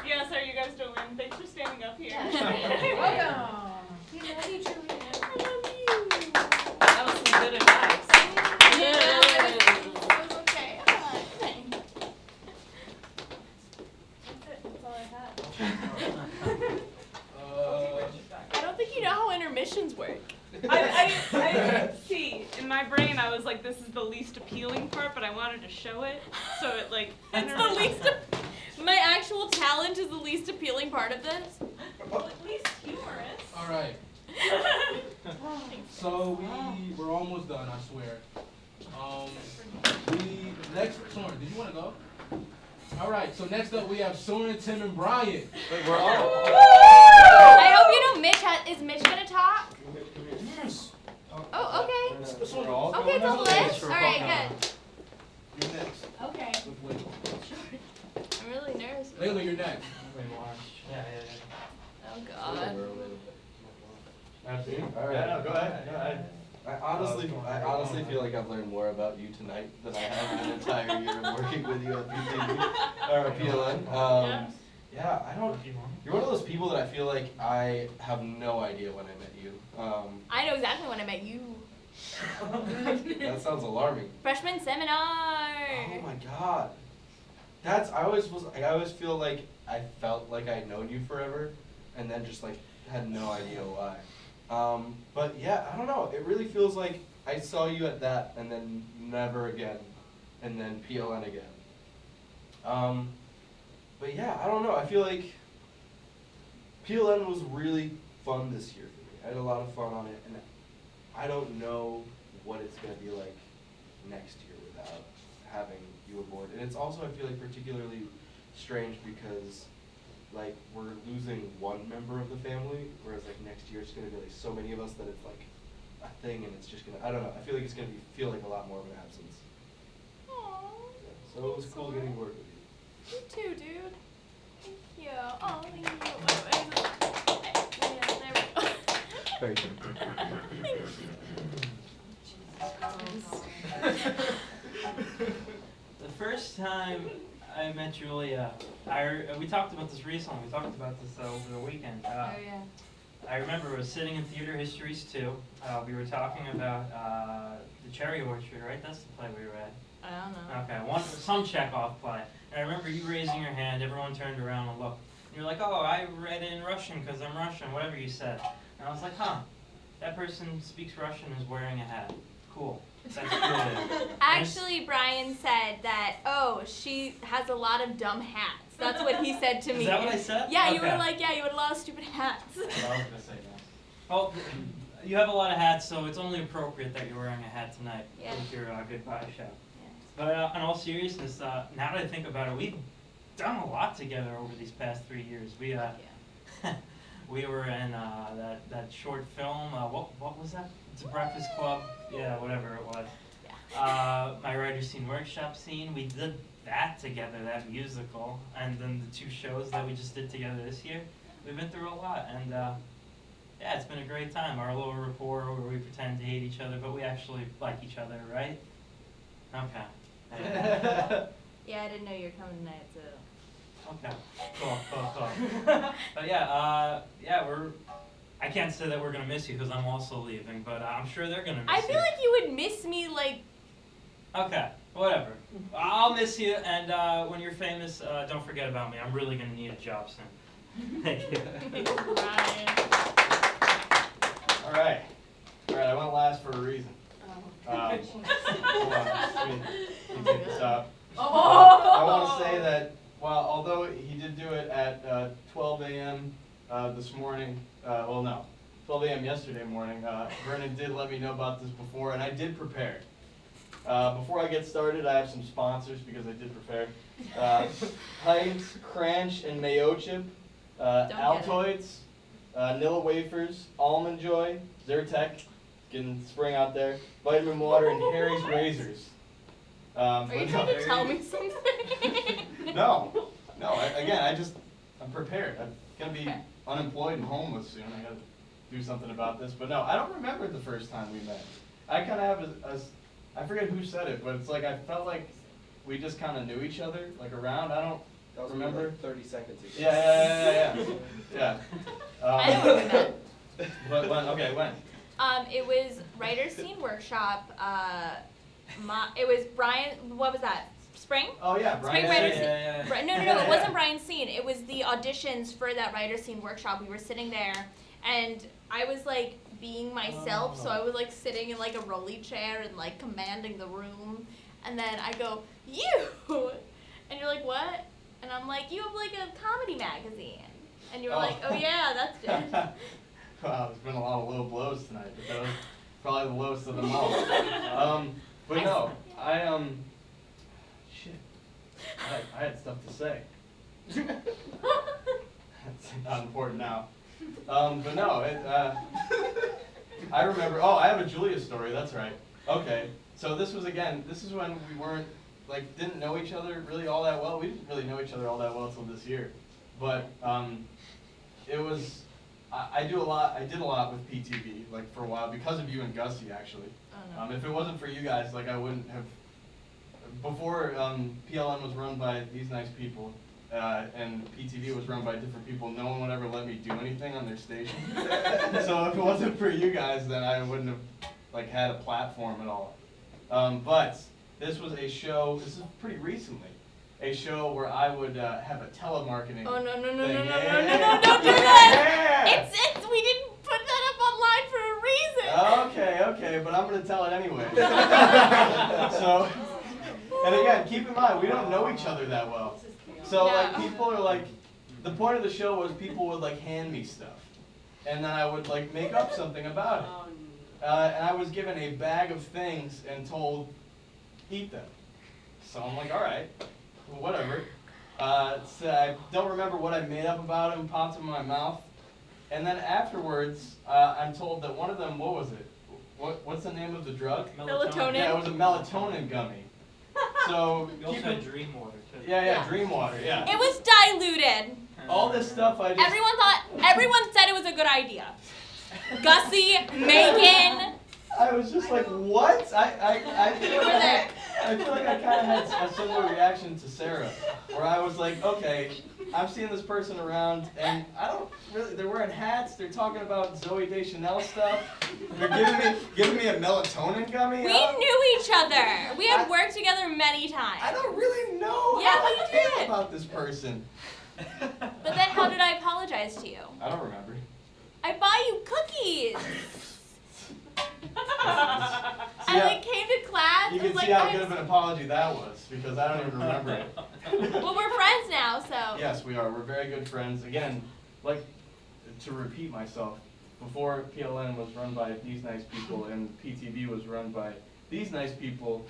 Yes, are you guys doing? Thanks for standing up here. Welcome. We love you, Julia. I love you. That was some good advice. Yeah, it was okay. That's all I had. I don't think you know how intermissions work. I see. In my brain, I was like, this is the least appealing part, but I wanted to show it, so it like. It's the least. My actual talent is the least appealing part of this. Well, at least humorous. All right. So we're almost done, I swear. Next, Soren, did you want to go? All right. So next up, we have Soren, Tim, and Brian. Wait, we're all. I hope you know Mitch is Mitch gonna talk? Yes. Oh, okay. We're all Okay, it's on the list. All right, good. You're next. Okay. With Layla. I'm really nervous. Layla, you're next. Yeah. Oh God. All right. No, go ahead. I honestly feel like I've learned more about you tonight than I have in an entire year of working with you at PTV or PLN. Yeah, I don't. You're one of those people that I feel like I have no idea when I met you. I know exactly when I met you. That sounds alarming. Freshman seminar. Oh my god. I always feel like I felt like I'd known you forever, and then just like had no idea why. But yeah, I don't know. It really feels like I saw you at that, and then never again, and then PLN again. But yeah, I don't know. I feel like PLN was really fun this year for me. I had a lot of fun on it, and I don't know what it's gonna be like next year without having you aboard. And it's also, I feel like, particularly strange because like we're losing one member of the family, whereas like next year it's gonna be like so many of us that it's like a thing, and it's just gonna, I don't know, I feel like it's gonna feel like a lot more of an absence. Aww. Yeah, so it was cool getting to work with you. You too, dude. Thank you. Oh, thank you. There we go. Very good. The first time I met Julia, we talked about this recently. We talked about this over the weekend. Oh yeah. I remember I was sitting in Theater Histories 2. We were talking about the Cherry Orchard, right? That's the play we read. I don't know. Okay, some Chekhov play. And I remember you raising your hand. Everyone turned around and looked. And you're like, oh, I read it in Russian because I'm Russian, whatever you said. And I was like, huh, that person speaks Russian and is wearing a hat. Cool. That's good. Actually, Brian said that, oh, she has a lot of dumb hats. That's what he said to me. Is that what I said? Yeah, you Okay. were like, yeah, you had a lot of stupid hats. I was going to say that. Well, you have a lot of hats, so it's only appropriate that you're wearing a hat tonight Yeah. with your goodbye show. Yeah. But in all seriousness, now that I think about it, we've done a lot together over these past 3 years. We we were in that short film. What was that? It's a Breakfast Club. Yeah, whatever it was. My writer's scene workshop scene. We did that together, that musical, and then the 2 shows that we just did together this year. We've been through a lot, and yeah, it's been a great time. Our little rapport where we pretend to hate each other, but we actually like each other, right? Okay. Yeah, I didn't know you were coming tonight, so. Okay. Cool. But yeah, I can't say that we're gonna miss you because I'm also leaving, but I'm sure they're gonna miss you. I feel like you would miss me, like. Okay, whatever. I'll miss you, and when you're famous, don't forget about me. I'm really gonna need a job soon. Thank you. Brian. All right, I went last for a reason. Hold on, let me take this up. I want to say that, well, although he did do it at 12 a.m. This morning, 12 a.m. yesterday morning, Vernon did let me know about this before, and I did prepare. Before I get started, I have some sponsors because I did prepare. Heinz, Cranch, and Mayo Chip, Altoids, Nilla Wafers, Almond Joy, Zyrtec, getting spring out there, Vitamin Water, and Harry's Razors. Are you trying to tell me something? No. I'm prepared. I'm going to be unemployed and homeless soon. I got to do something about this. But no, I don't remember the first time we met. I kind of have I forget who said it, but it's like I felt like we just kind of knew each other, like around. I don't That was remember. Like 30 seconds ago. Yeah. I know what we meant. But when? Okay, when? It was Writer's Scene Workshop. It was Brian. What was that? Spring? Oh yeah, Spring Brian. Writer's Yeah. Scene. No, it wasn't Brian's Scene. It was the auditions for that Writer's Scene Workshop. We were sitting there, and I was like being myself, so I was like sitting in like a rolly chair and like commanding the room, and then I go, you, and you're like, what? And I'm like, you have like a comedy magazine, and you were like, oh yeah, that's good. Wow, there's been a lot of low blows tonight, but that was probably the lowest of them all. But no, shit. I had stuff to say. It's not important now. But no, I remember, I have a Julia story, that's right. Okay, so this is when we weren't, didn't know each other really all that well. We didn't really know each other all that well until this year. But it was, I did a lot with PTV, for a while, because of you and Gussie, actually. Oh, no. If it wasn't for you guys, I wouldn't have, before PLN was run by these nice people, and PTV was run by different people, no one would ever let me do anything on their station. So if it wasn't for you guys, then I wouldn't have had a platform at all. But this was a show, this is pretty recently, a show where I would have a telemarketing Oh no, thing. don't do that! It's we didn't put that up online for a reason. Okay, but I'm gonna tell it anyway. So, and again, keep in mind, we don't know each other that well. So people are the point of the show was people would hand me stuff, and then I would make up something about it. And I was given a bag of things and told, eat them. So I'm like, all right, well, whatever. So I don't remember what I made up about them, popped them in my mouth, and then afterwards, I'm told that one of them, what was it? What's the name of the drug? Melatonin. Yeah, it was a melatonin gummy. So You also had Dream Water too. Yeah, Dream Water, yeah. It was diluted. All this stuff I just... Everyone said it was a good idea. Gussie, Megan. I was just like, what? I feel like I kind of had a similar reaction to Sarah, where I was like, okay, I'm seeing this person around, and I don't really, they're wearing hats, they're talking about Zooey Deschanel stuff, they're giving me a melatonin gummy. We knew each other. We had worked together many times. I don't really know Yeah, how we I feel did. about this person. But then how did I apologize to you? I don't remember. I bought you cookies. I came to class. You and can was see like, how good of an apology that was, because I don't even remember it. Well, we're friends now, so. Yes, we are. We're very good friends. Again, to repeat myself, before PLN was run by these nice people and PTV was run by these nice people,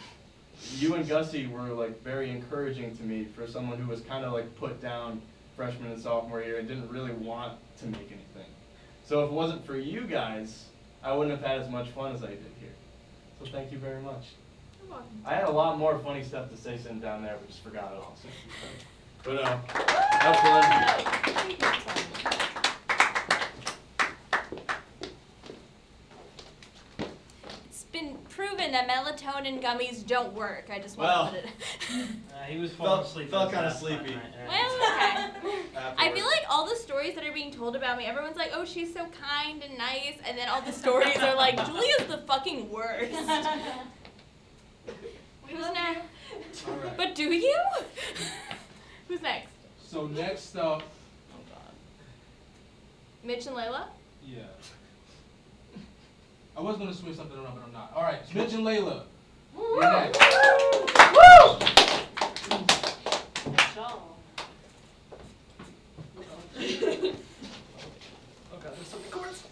you and Gussie were very encouraging to me for someone who was kind of put down freshman and sophomore year and didn't really want to make anything. So if it wasn't for you guys, I wouldn't have had as much fun as I did here. So thank you very much. You're welcome. I had a lot more funny stuff to say sitting down there, but just forgot it all. But have fun. It's been proven that melatonin gummies don't work. I just want Well, to put it. He was falling asleep. Felt kind of last time, sleepy. right? Yeah. Well, okay. I Afterwards. feel like all the stories that are being told about me, everyone's like, oh, she's so kind and nice, and then all the stories are like, Julia's the fucking worst. Who's next? All right. But do you? Who's next? So next up, Mitch and Layla? yeah. I was gonna switch something around, but I'm not. All right, Mitch and Layla. You're next. Okay, there's some chords.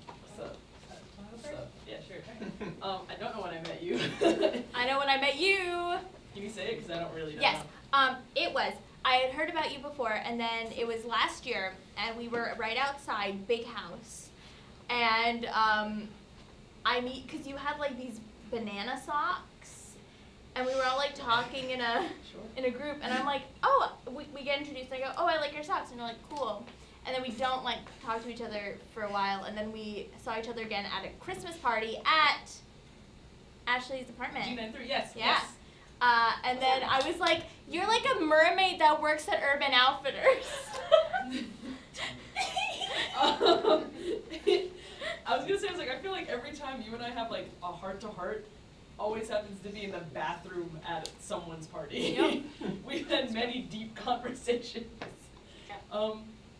What's up? Yeah, sure. I don't know when I met you. I know when I met you. Can you say it? Because I don't really know. Yes. It was. I had heard about you before, and then it was last year, and we were right outside, big house, and because you had these banana socks, and we were all talking in a group, and I'm like, oh, we get introduced, and I go, oh, I like your socks, and you're like, cool, and then we don't like talk to each other for a while, and then we saw each other again at a Christmas party at Ashley's apartment. G93, yes. Yeah. Yes. And then I was like, "You're like a mermaid that works at Urban Outfitters." I was gonna say, I feel like every time you and I have like a heart-to-heart, always happens to be in the bathroom at someone's party. Yep. We've had many deep conversations.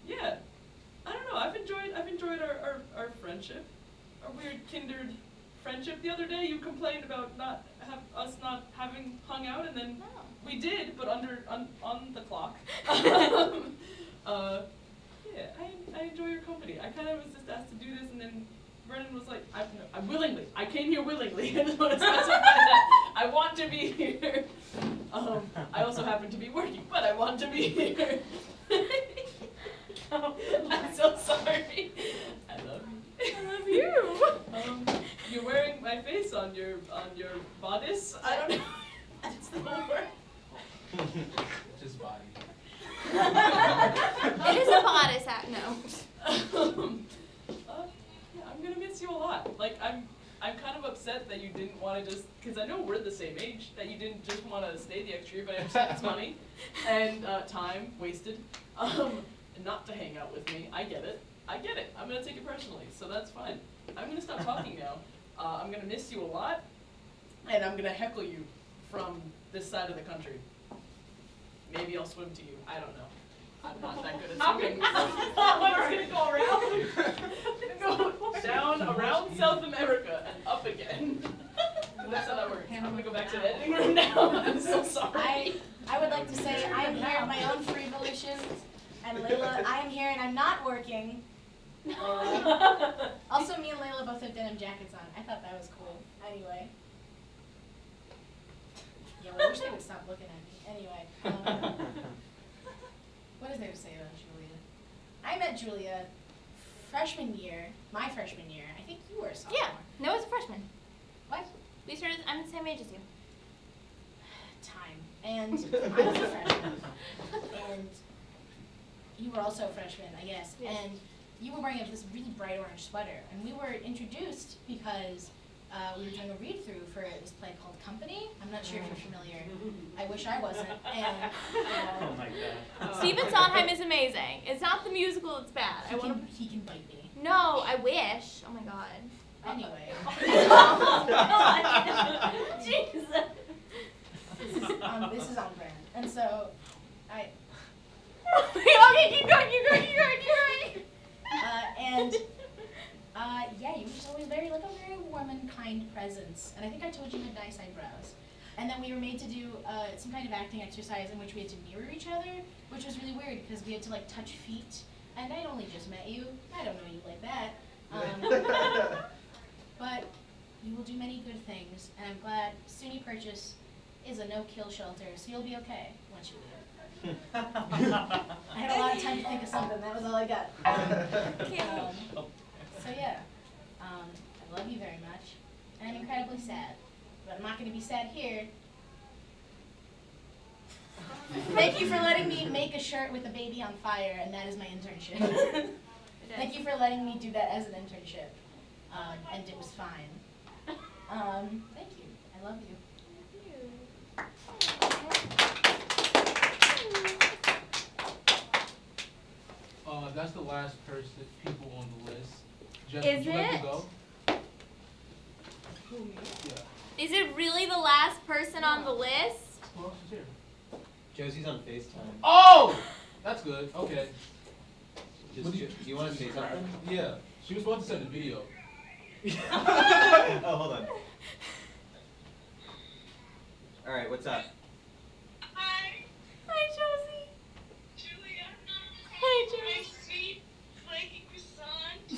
Yeah, I don't know. I've enjoyed our friendship, our weird kindred friendship. The other day, you complained about us not having hung out, and then we did, but on the clock. Yeah, I enjoy your company. I kind of was just asked to do this, and then Brennan was like, I came here willingly. I just want to specify that. I want to be here. I also happen to be working, but I want to be here. I'm so sorry. I love you. I love you. You're wearing my face on your bodice. I don't know. That's the whole word. Just body. It is a bodice hat. No. Yeah, I'm gonna miss you a lot. Like I'm kind of upset that you didn't want to just, because I know we're the same age, that you didn't just want to stay the extra year, but I understand it's money and time wasted, and not to hang out with me. I get it. I'm gonna take it personally, so that's fine. I'm gonna stop talking now. I'm gonna miss you a lot, and I'm gonna heckle you from this side of the country. Maybe I'll swim to you. I don't know. I'm not that good at swimming. I'm gonna go down around South America and up again. That's how that works. I'm gonna go back to the editing room now. I'm so sorry. I would like to say I am here of my own free volition, and Layla, I am here and I'm not working. Also, me and Layla both have denim jackets on. I thought that was cool. Anyway. Yeah, well, I wish they would stop looking at me. Anyway. What is there to say about Julia? I met Julia freshman year, my freshman year. I think you were a sophomore. Yeah. No, it's a freshman. What? We started. I'm the same age as you. Time. And I was a freshman. And you were also a freshman, I guess. Yes. And you were wearing this really bright orange sweater. And we were introduced because we were doing a read-through for this play called Company. I'm not sure if you're familiar. I wish I wasn't. And Oh my god. Stephen Sondheim is amazing. It's not the musical that's bad. he can bite me. No, I wish. Oh my god. Anyway. Jesus. This is on brand. And so, Okay, keep going. Yeah, you were just always very, like a very warm and kind presence. And I think I told you you had nice eyebrows. And then we were made to do some kind of acting exercise in which we had to mirror each other, which was really weird because we had to like touch feet. And I'd only just met you. I don't know you like that. But you will do many good things. And I'm glad SUNY Purchase is a no-kill shelter, so you'll be okay once you leave. I had a lot of time to think of something. That was all I got. So yeah, I love you very much, and I'm incredibly sad, but I'm not going to be sad here. Thank you for letting me make a shirt with a baby on fire, and that is my internship. Thank you for letting me do that as an internship, and it was fine. Thank you. I love you. That's the last people on the list. Jess, Is would you like it? to go? Yeah. Is it really the last person on the list? Who else is here? Josie's on FaceTime. Oh! That's good. Okay. Do you want to say something? Yeah. She was supposed to send a video. Oh, hold on. All right, what's up? Hi. Hi, Josie. Julia. Hi, Josie. My sweet, flaky croissant.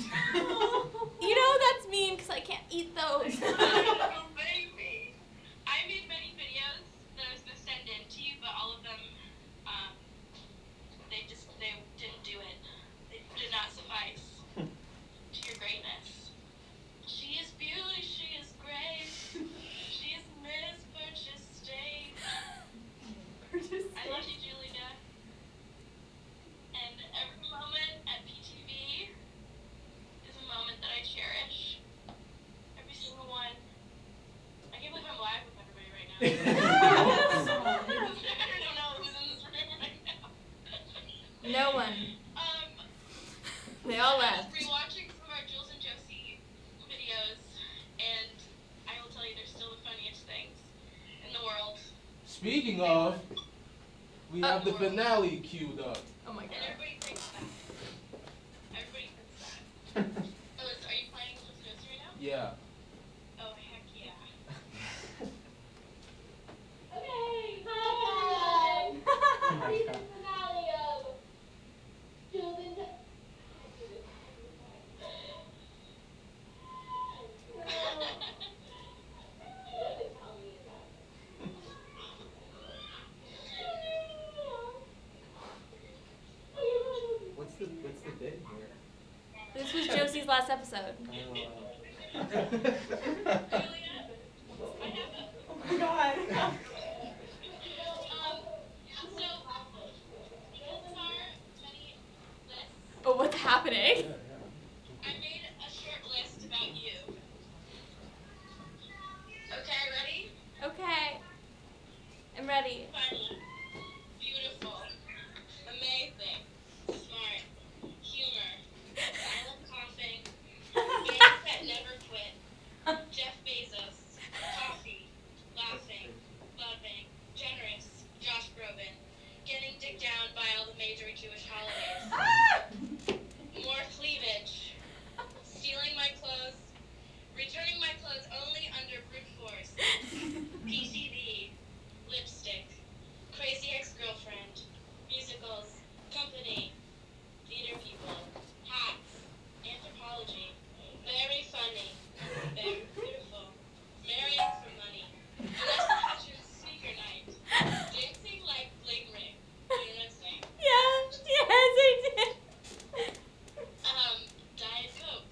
You know that's mean because I can't eat those. Oh, baby. I made many videos that I was going to send in to you, but all of them, they didn't do it. They did not suffice to your greatness. She is beauty, she is grace. She is Miss Purchase State. I love you, Julie. rewatching some of our Jules and Josie videos, and I will tell you they're still the funniest things in the world. Speaking of, we have the finale queued up. Oh my god. And everybody thinks that. Everybody thinks that. Are you playing Jules and Josie right now? Yeah. Oh, heck yeah. Okay, hi. Read the finale of Jules and Josie. What's the bit here? This was Josie's last episode. Oh, Oh god. Oh, what's happening? I made a short list about you. Okay, ready? Okay. I'm ready. Funny, beautiful, amazing, smart, humor, silent coughing, games that never quit, Jeff Bezos, coffee, laughing, loving, generous, Josh Groban, getting dicked down by all the major Jewish holidays, more cleavage, stealing my clothes, returning my clothes only under brute force, PTV, lipstick, crazy ex-girlfriend, musicals, company, theater people, hats, anthropology, very funny, very beautiful, marrying for money, Vanessa Hutchins sneaker night, dancing like bling ring. You know what I'm saying? Yes, I did. Diet Coke,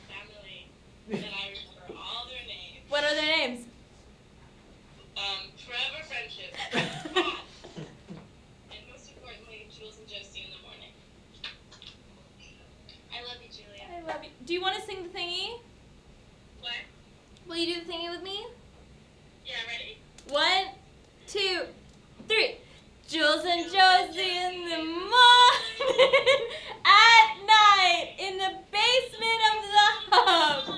family, and I remember all their names. What are their names? Forever friendship, hot, and most importantly, Jules and Josie in the morning. I love you, Julia. I love you. Do you want to sing the thingy? What? Will you do the thingy with me? Yeah, ready? 1, 2, 3. Jules and Josie in the morning, at night, in the basement of the hub,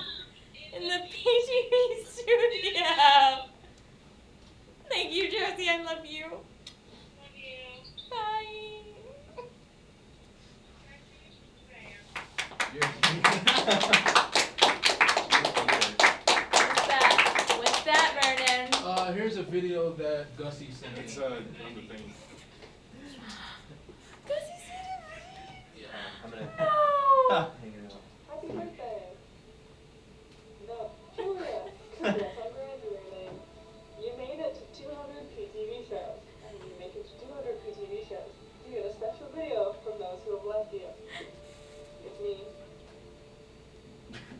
in the PTV studio. Thank you, Josie. I love you. Love you. Bye. What's that, Vernon? Here's a video that Gussie sent me. It's one of the things. Gussie sent it. Yeah. I'm gonna No. hang it up. Happy birthday. No, Julia. Congrats on graduating. You made it to 200 PTV shows. And when you make it to 200 PTV shows, you get a special video from those who have left you. It's me,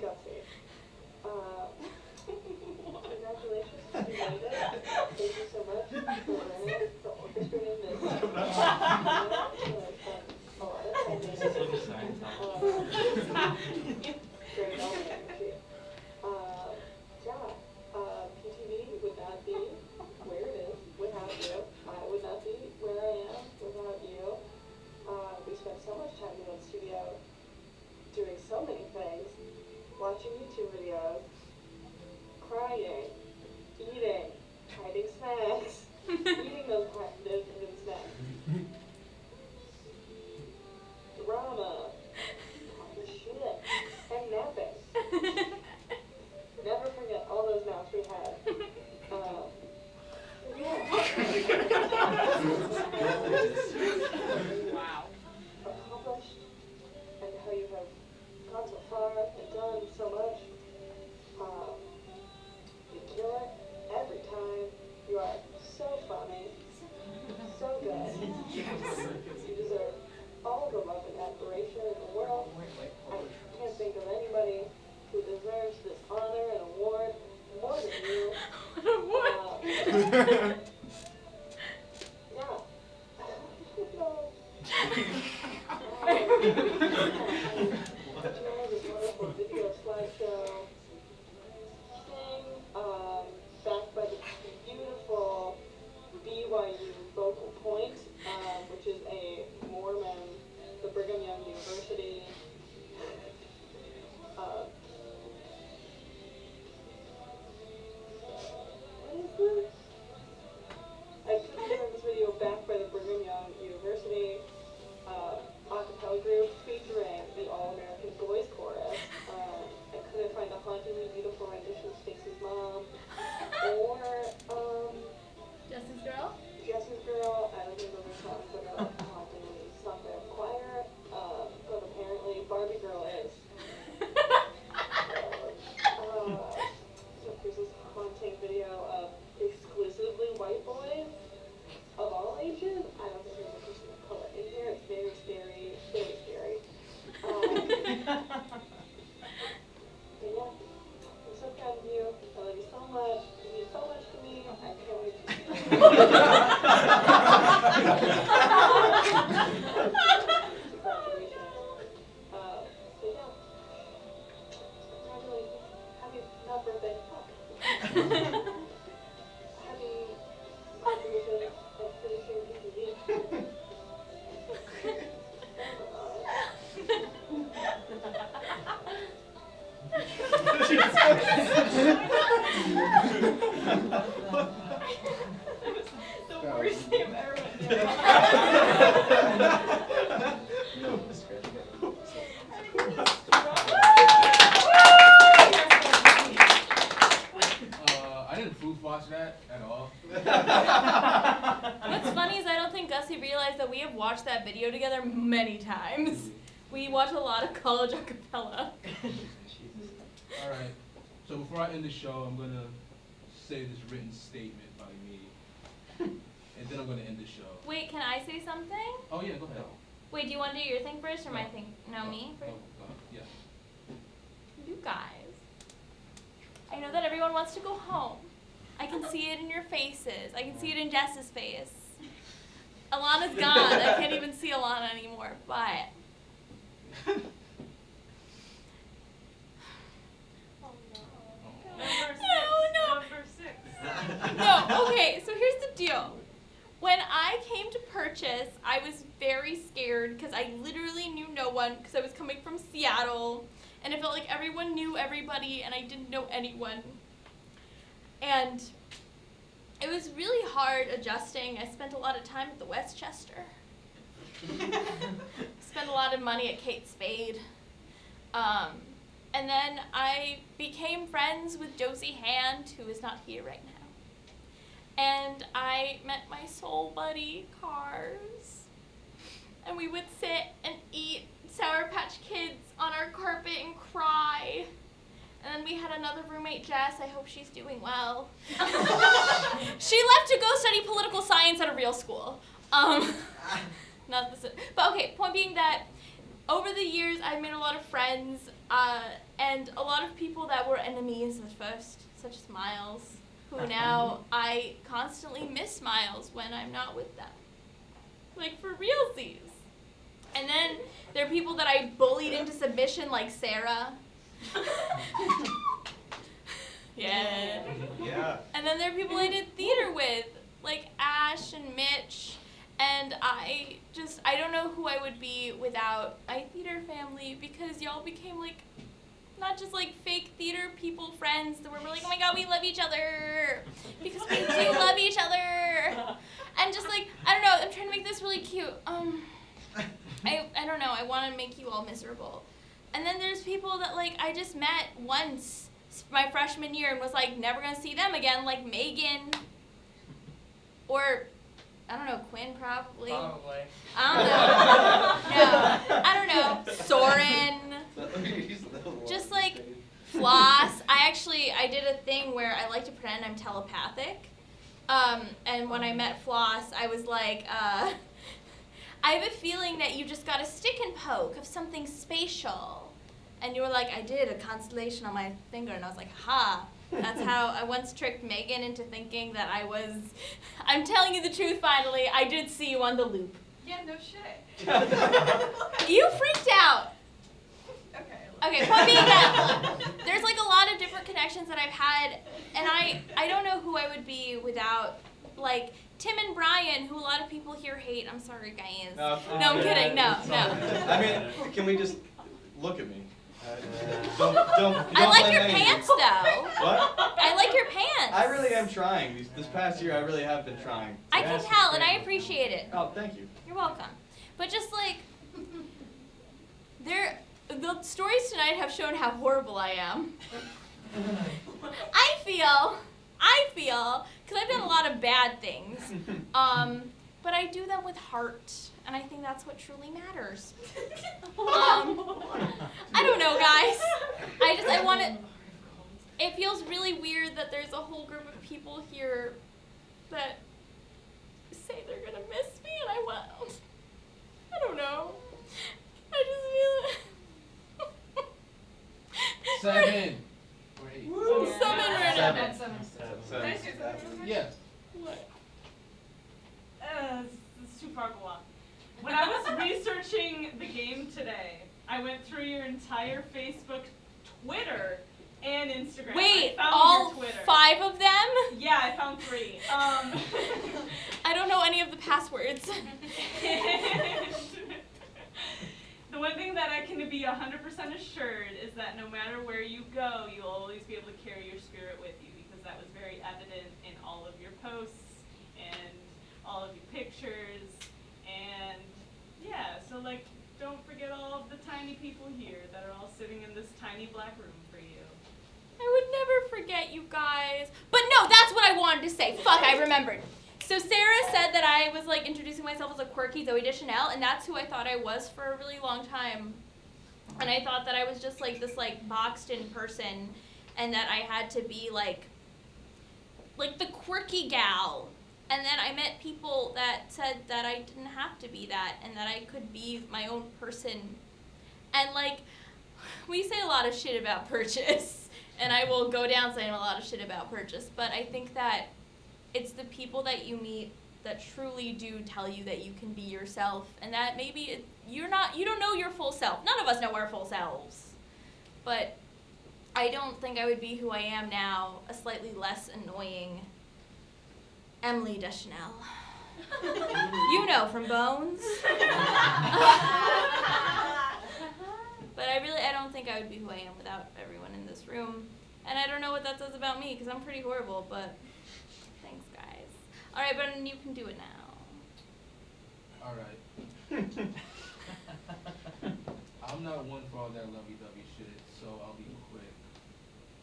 Gussie. Congratulations, you made it. Thank you so much for learning, for orchestrating this. A lot of time This is like a science talk. Great energy. PTV would not be where it is without you. I would not be where I am without you. We spent so much time in the studio doing so many things, watching YouTube videos, crying, eating, hiding snacks, eating those hidden snacks. Drama, talking shit, and napping. Never forget all those naps we had. Wow. Accomplished, and how you have gone so far and done so much. You kill it every time. You are so funny, so good. You deserve all the love and admiration in the world. I can't think of anybody who deserves this honor and award more than you. Yeah. This wonderful video slideshow thing, backed by the beautiful BYU Vocal Point, which is a Mormon, the Brigham Young University The worst thing I've ever done. I didn't proof watch that at all. What's funny is I don't think Gussie realized that we have watched that video together many times. We watch a lot of college a cappella. Alright, so before I end the show, I'm gonna say this written statement by me. And then I'm gonna end the show. Wait, can I say something? Oh yeah, go ahead. Wait, do you want to do your thing first or my thing? No, me first? Yeah. You guys. I know that everyone wants to go home. I can see it in your faces. I can see it in Jess's face. Alana's gone. I can't even see Alana anymore, but... Number 6. No, okay, so here's the deal. When I came to purchase, I was very scared because I literally knew no one because I was coming from Seattle and it felt like everyone knew everybody and I didn't know anyone. And it was really hard adjusting. I spent a lot of time at the Westchester. Spent a lot of money at Kate Spade. And then I became friends with Josie Hand, who is not here right now. And I met my soul buddy, Cars. And we would sit and eat Sour Patch Kids on our carpet and cry. And then we had another roommate, Jess. I hope she's doing well. She left to go study political science at a real school. Not this, but okay, point being that over the years I've made a lot of friends and a lot of people that were enemies at first, such as Miles, who now I constantly miss Miles when I'm not with them. Like for realsies. And then there are people that I bullied into submission like Sarah. Yeah. Yeah. And then there are people I did theater with, like Ash and Mitch. And I don't know who I would be without my theater family because y'all became like, not just like fake theater people friends that were like, oh my god, we love each other. Because we do love each other. And just like, I don't know, I'm trying to make this really cute. I don't know, I want to make you all miserable. And then there's people that like I just met once my freshman year and was like never gonna see them again, like Megan. Or I don't know, Quinn probably. Probably. I don't know. No, I don't know. Soren. Just like Floss. I did a thing where I like to pretend I'm telepathic. And when I met Floss, I was like, I have a feeling that you just got a stick and poke of something spatial. And you were like, I did, a constellation on my finger. And I was like, ha. That's how I once tricked Megan into thinking that I'm telling you the truth finally, I did see you on the loop. Yeah, no shit. You freaked out. Okay, point being that there's like a lot of different connections that I've had, and I don't know who I would be without, like, Tim and Brian, who a lot of people here hate. I'm sorry, guys. No, I'm kidding. No. I mean, can we just look at me? Don't I like your pants, though. What? I like your pants. I really am trying. This past year, I really have been trying. I can tell, and I appreciate it. Oh, thank you. You're welcome. But just like, the stories tonight have shown how horrible I am. I feel, because I've done a lot of bad things, but I do them with heart, and I think that's what truly matters. I don't know, guys. I want to, it feels really weird that there's a whole group of people here that say they're gonna miss me, and I don't know. I just feel it. 7 or 8. Woo, 7 right now. 7. Yeah. What? It's too far to walk. When I was researching the game today, I went through your entire Facebook, Twitter, and Instagram. Wait, I found all your Twitter. 5 of them? Yeah, I found 3. I don't know any of the passwords. The one thing that I can be 100% assured is that no matter where you go, you'll always be able to carry your spirit with you, because that was very evident in all of your posts and all of your pictures. And yeah, so like, don't forget all of the tiny people here that are all sitting in this tiny black room for you. I would never forget you guys. But no, that's what I wanted to say. Fuck, I remembered. So Sarah said that I was like introducing myself as a quirky Zooey Deschanel, and that's who I thought I was for a really long time. And I thought that I was just like this like boxed in person, and that I had to be like the quirky gal. And then I met people that said that I didn't have to be that, and that I could be my own person. And like, we say a lot of shit about Purchase, and I will go down saying a lot of shit about Purchase, but I think that it's the people that you meet that truly do tell you that you can be yourself, and that maybe you don't know your full self. None of us know our full selves. But I don't think I would be who I am now, a slightly less annoying Emily Deschanel. You know, from Bones. But I don't think I would be who I am without everyone in this room. And I don't know what that says about me, because I'm pretty horrible, but thanks, guys. All right, but you can do it now. All right. I'm not one for all that lovey-dovey shit, so I'll be quick.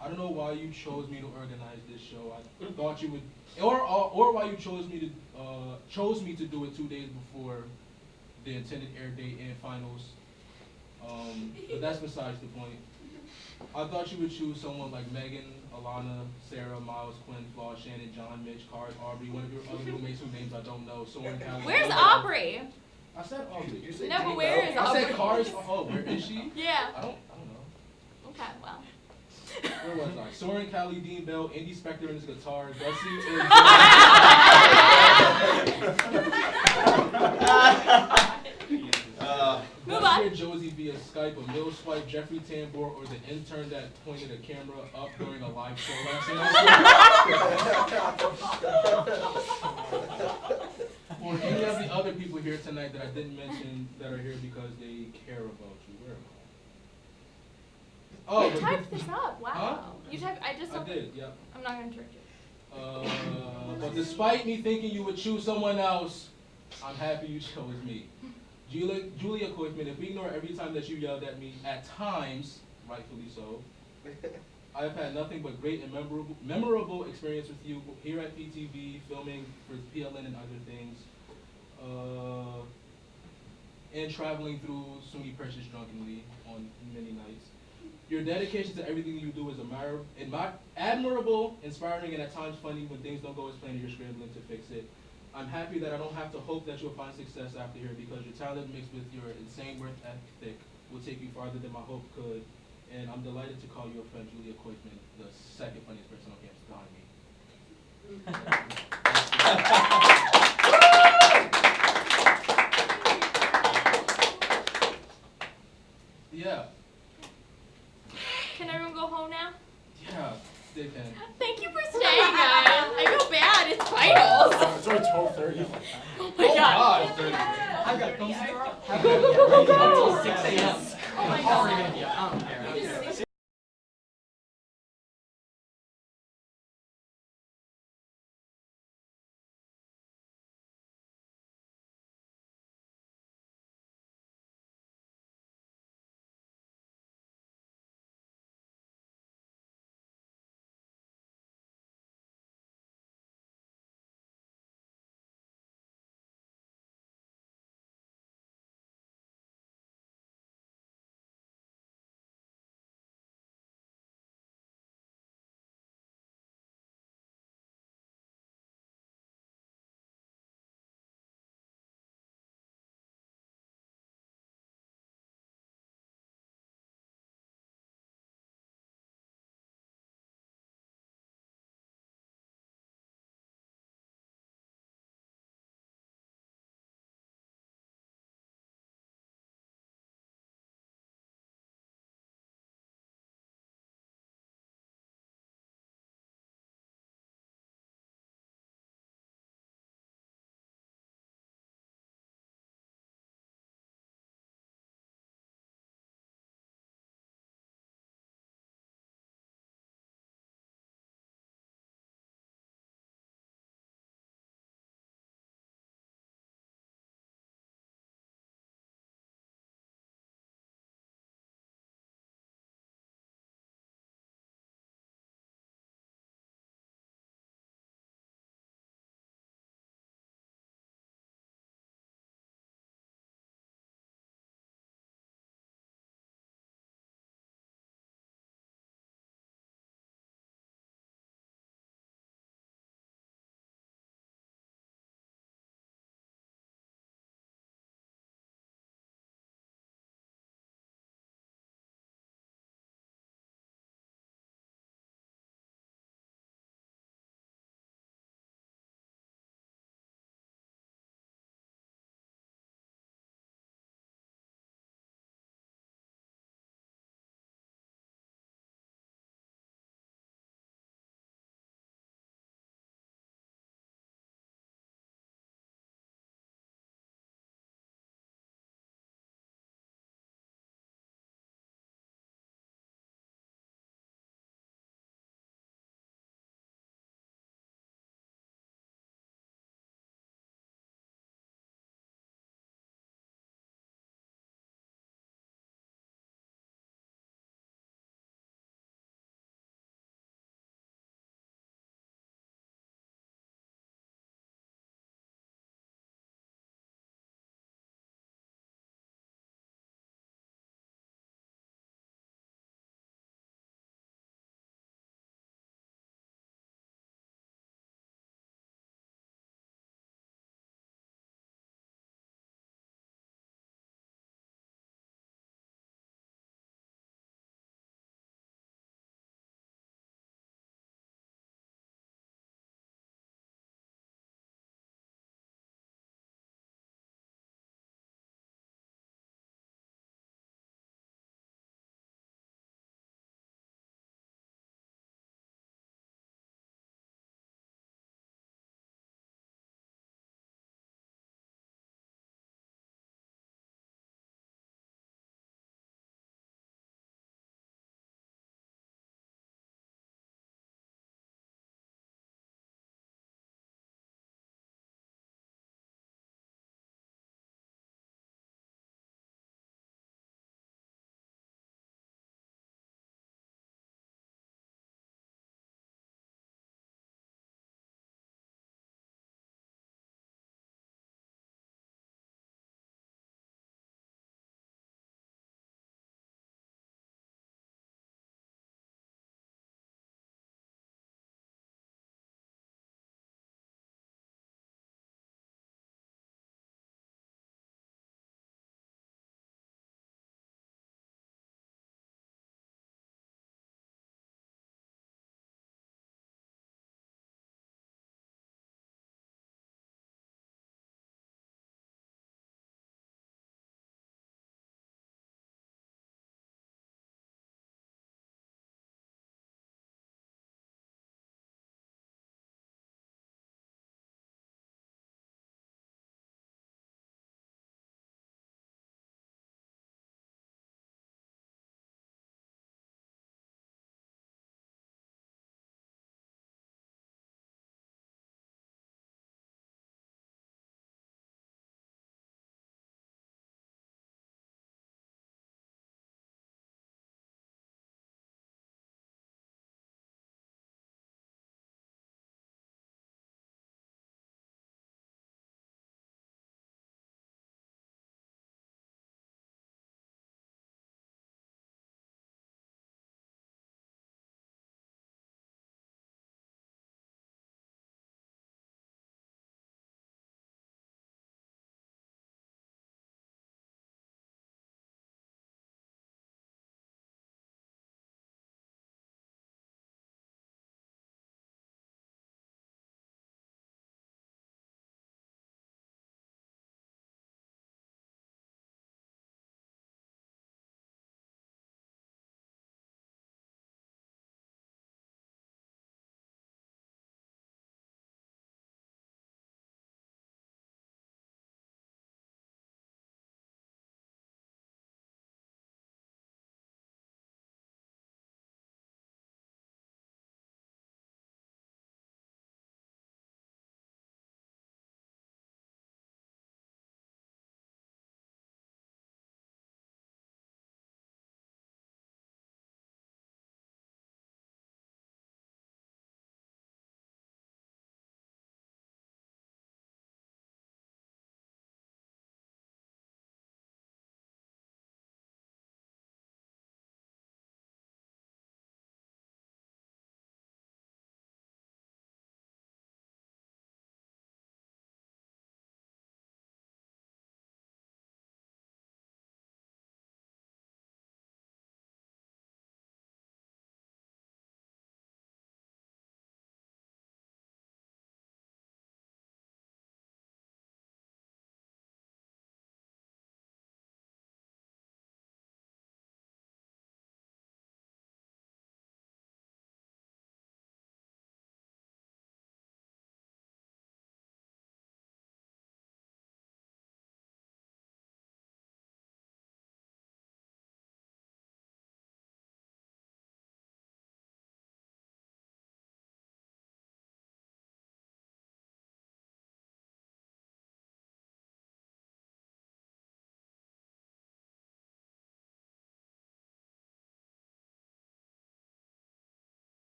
I don't know why you chose me to organize this show. I thought you would, or why you chose me to do it 2 days before the intended air date and finals. But that's besides the point. I thought you would choose someone like Megan, Alana, Sarah, Miles, Quinn, Flaw, Shannon, John, Mitch, Card, Aubrey, one of your other roommates whose names I don't know, Soren, Callie. Where's Aubrey? I said Aubrey. You said No, but where is Aubrey? I said Cars. Oh, where is she? Yeah. I don't know. Okay, well. Where was I? Soren, Callie, Dean Bell, Andy Spector and his guitar, Dusty, Move on. Josie via Skype, a middle swipe, Jeffrey Tambor, or the intern that pointed a camera up during a live show last semester. Or any of the other people here tonight that I didn't mention that are here because they care about you. Where am I? Oh, you typed this up. Wow. Huh? You typed. I did. Yeah. I'm not gonna interrupt you. But despite me thinking you would choose someone else, I'm happy you chose me. Julia Koyfman, if we ignore every time that you yelled at me, at times, rightfully so, I have had nothing but great and memorable experience with you here at PTV, filming for PLN and other things, and traveling through SUNY Precious drunkenly on many nights. Your dedication to everything you do is admirable, inspiring, and at times funny when things don't go as planned and you're scrambling to fix it. I'm happy that I don't have to hope that you'll find success after here, because your talent mixed with your insane work ethic will take you farther than my hope could. And I'm delighted to call you a friend, Julia Koyfman, the second funniest person on campus behind me. Yeah. Can everyone go home now? Yeah, they can. Thank you for staying, guys. I feel bad. It's finals. It's only 12:30. Oh my god. I've got Go, go, go, go, go. until 6 a.m. Oh my I'm god. already gonna be up. I don't care.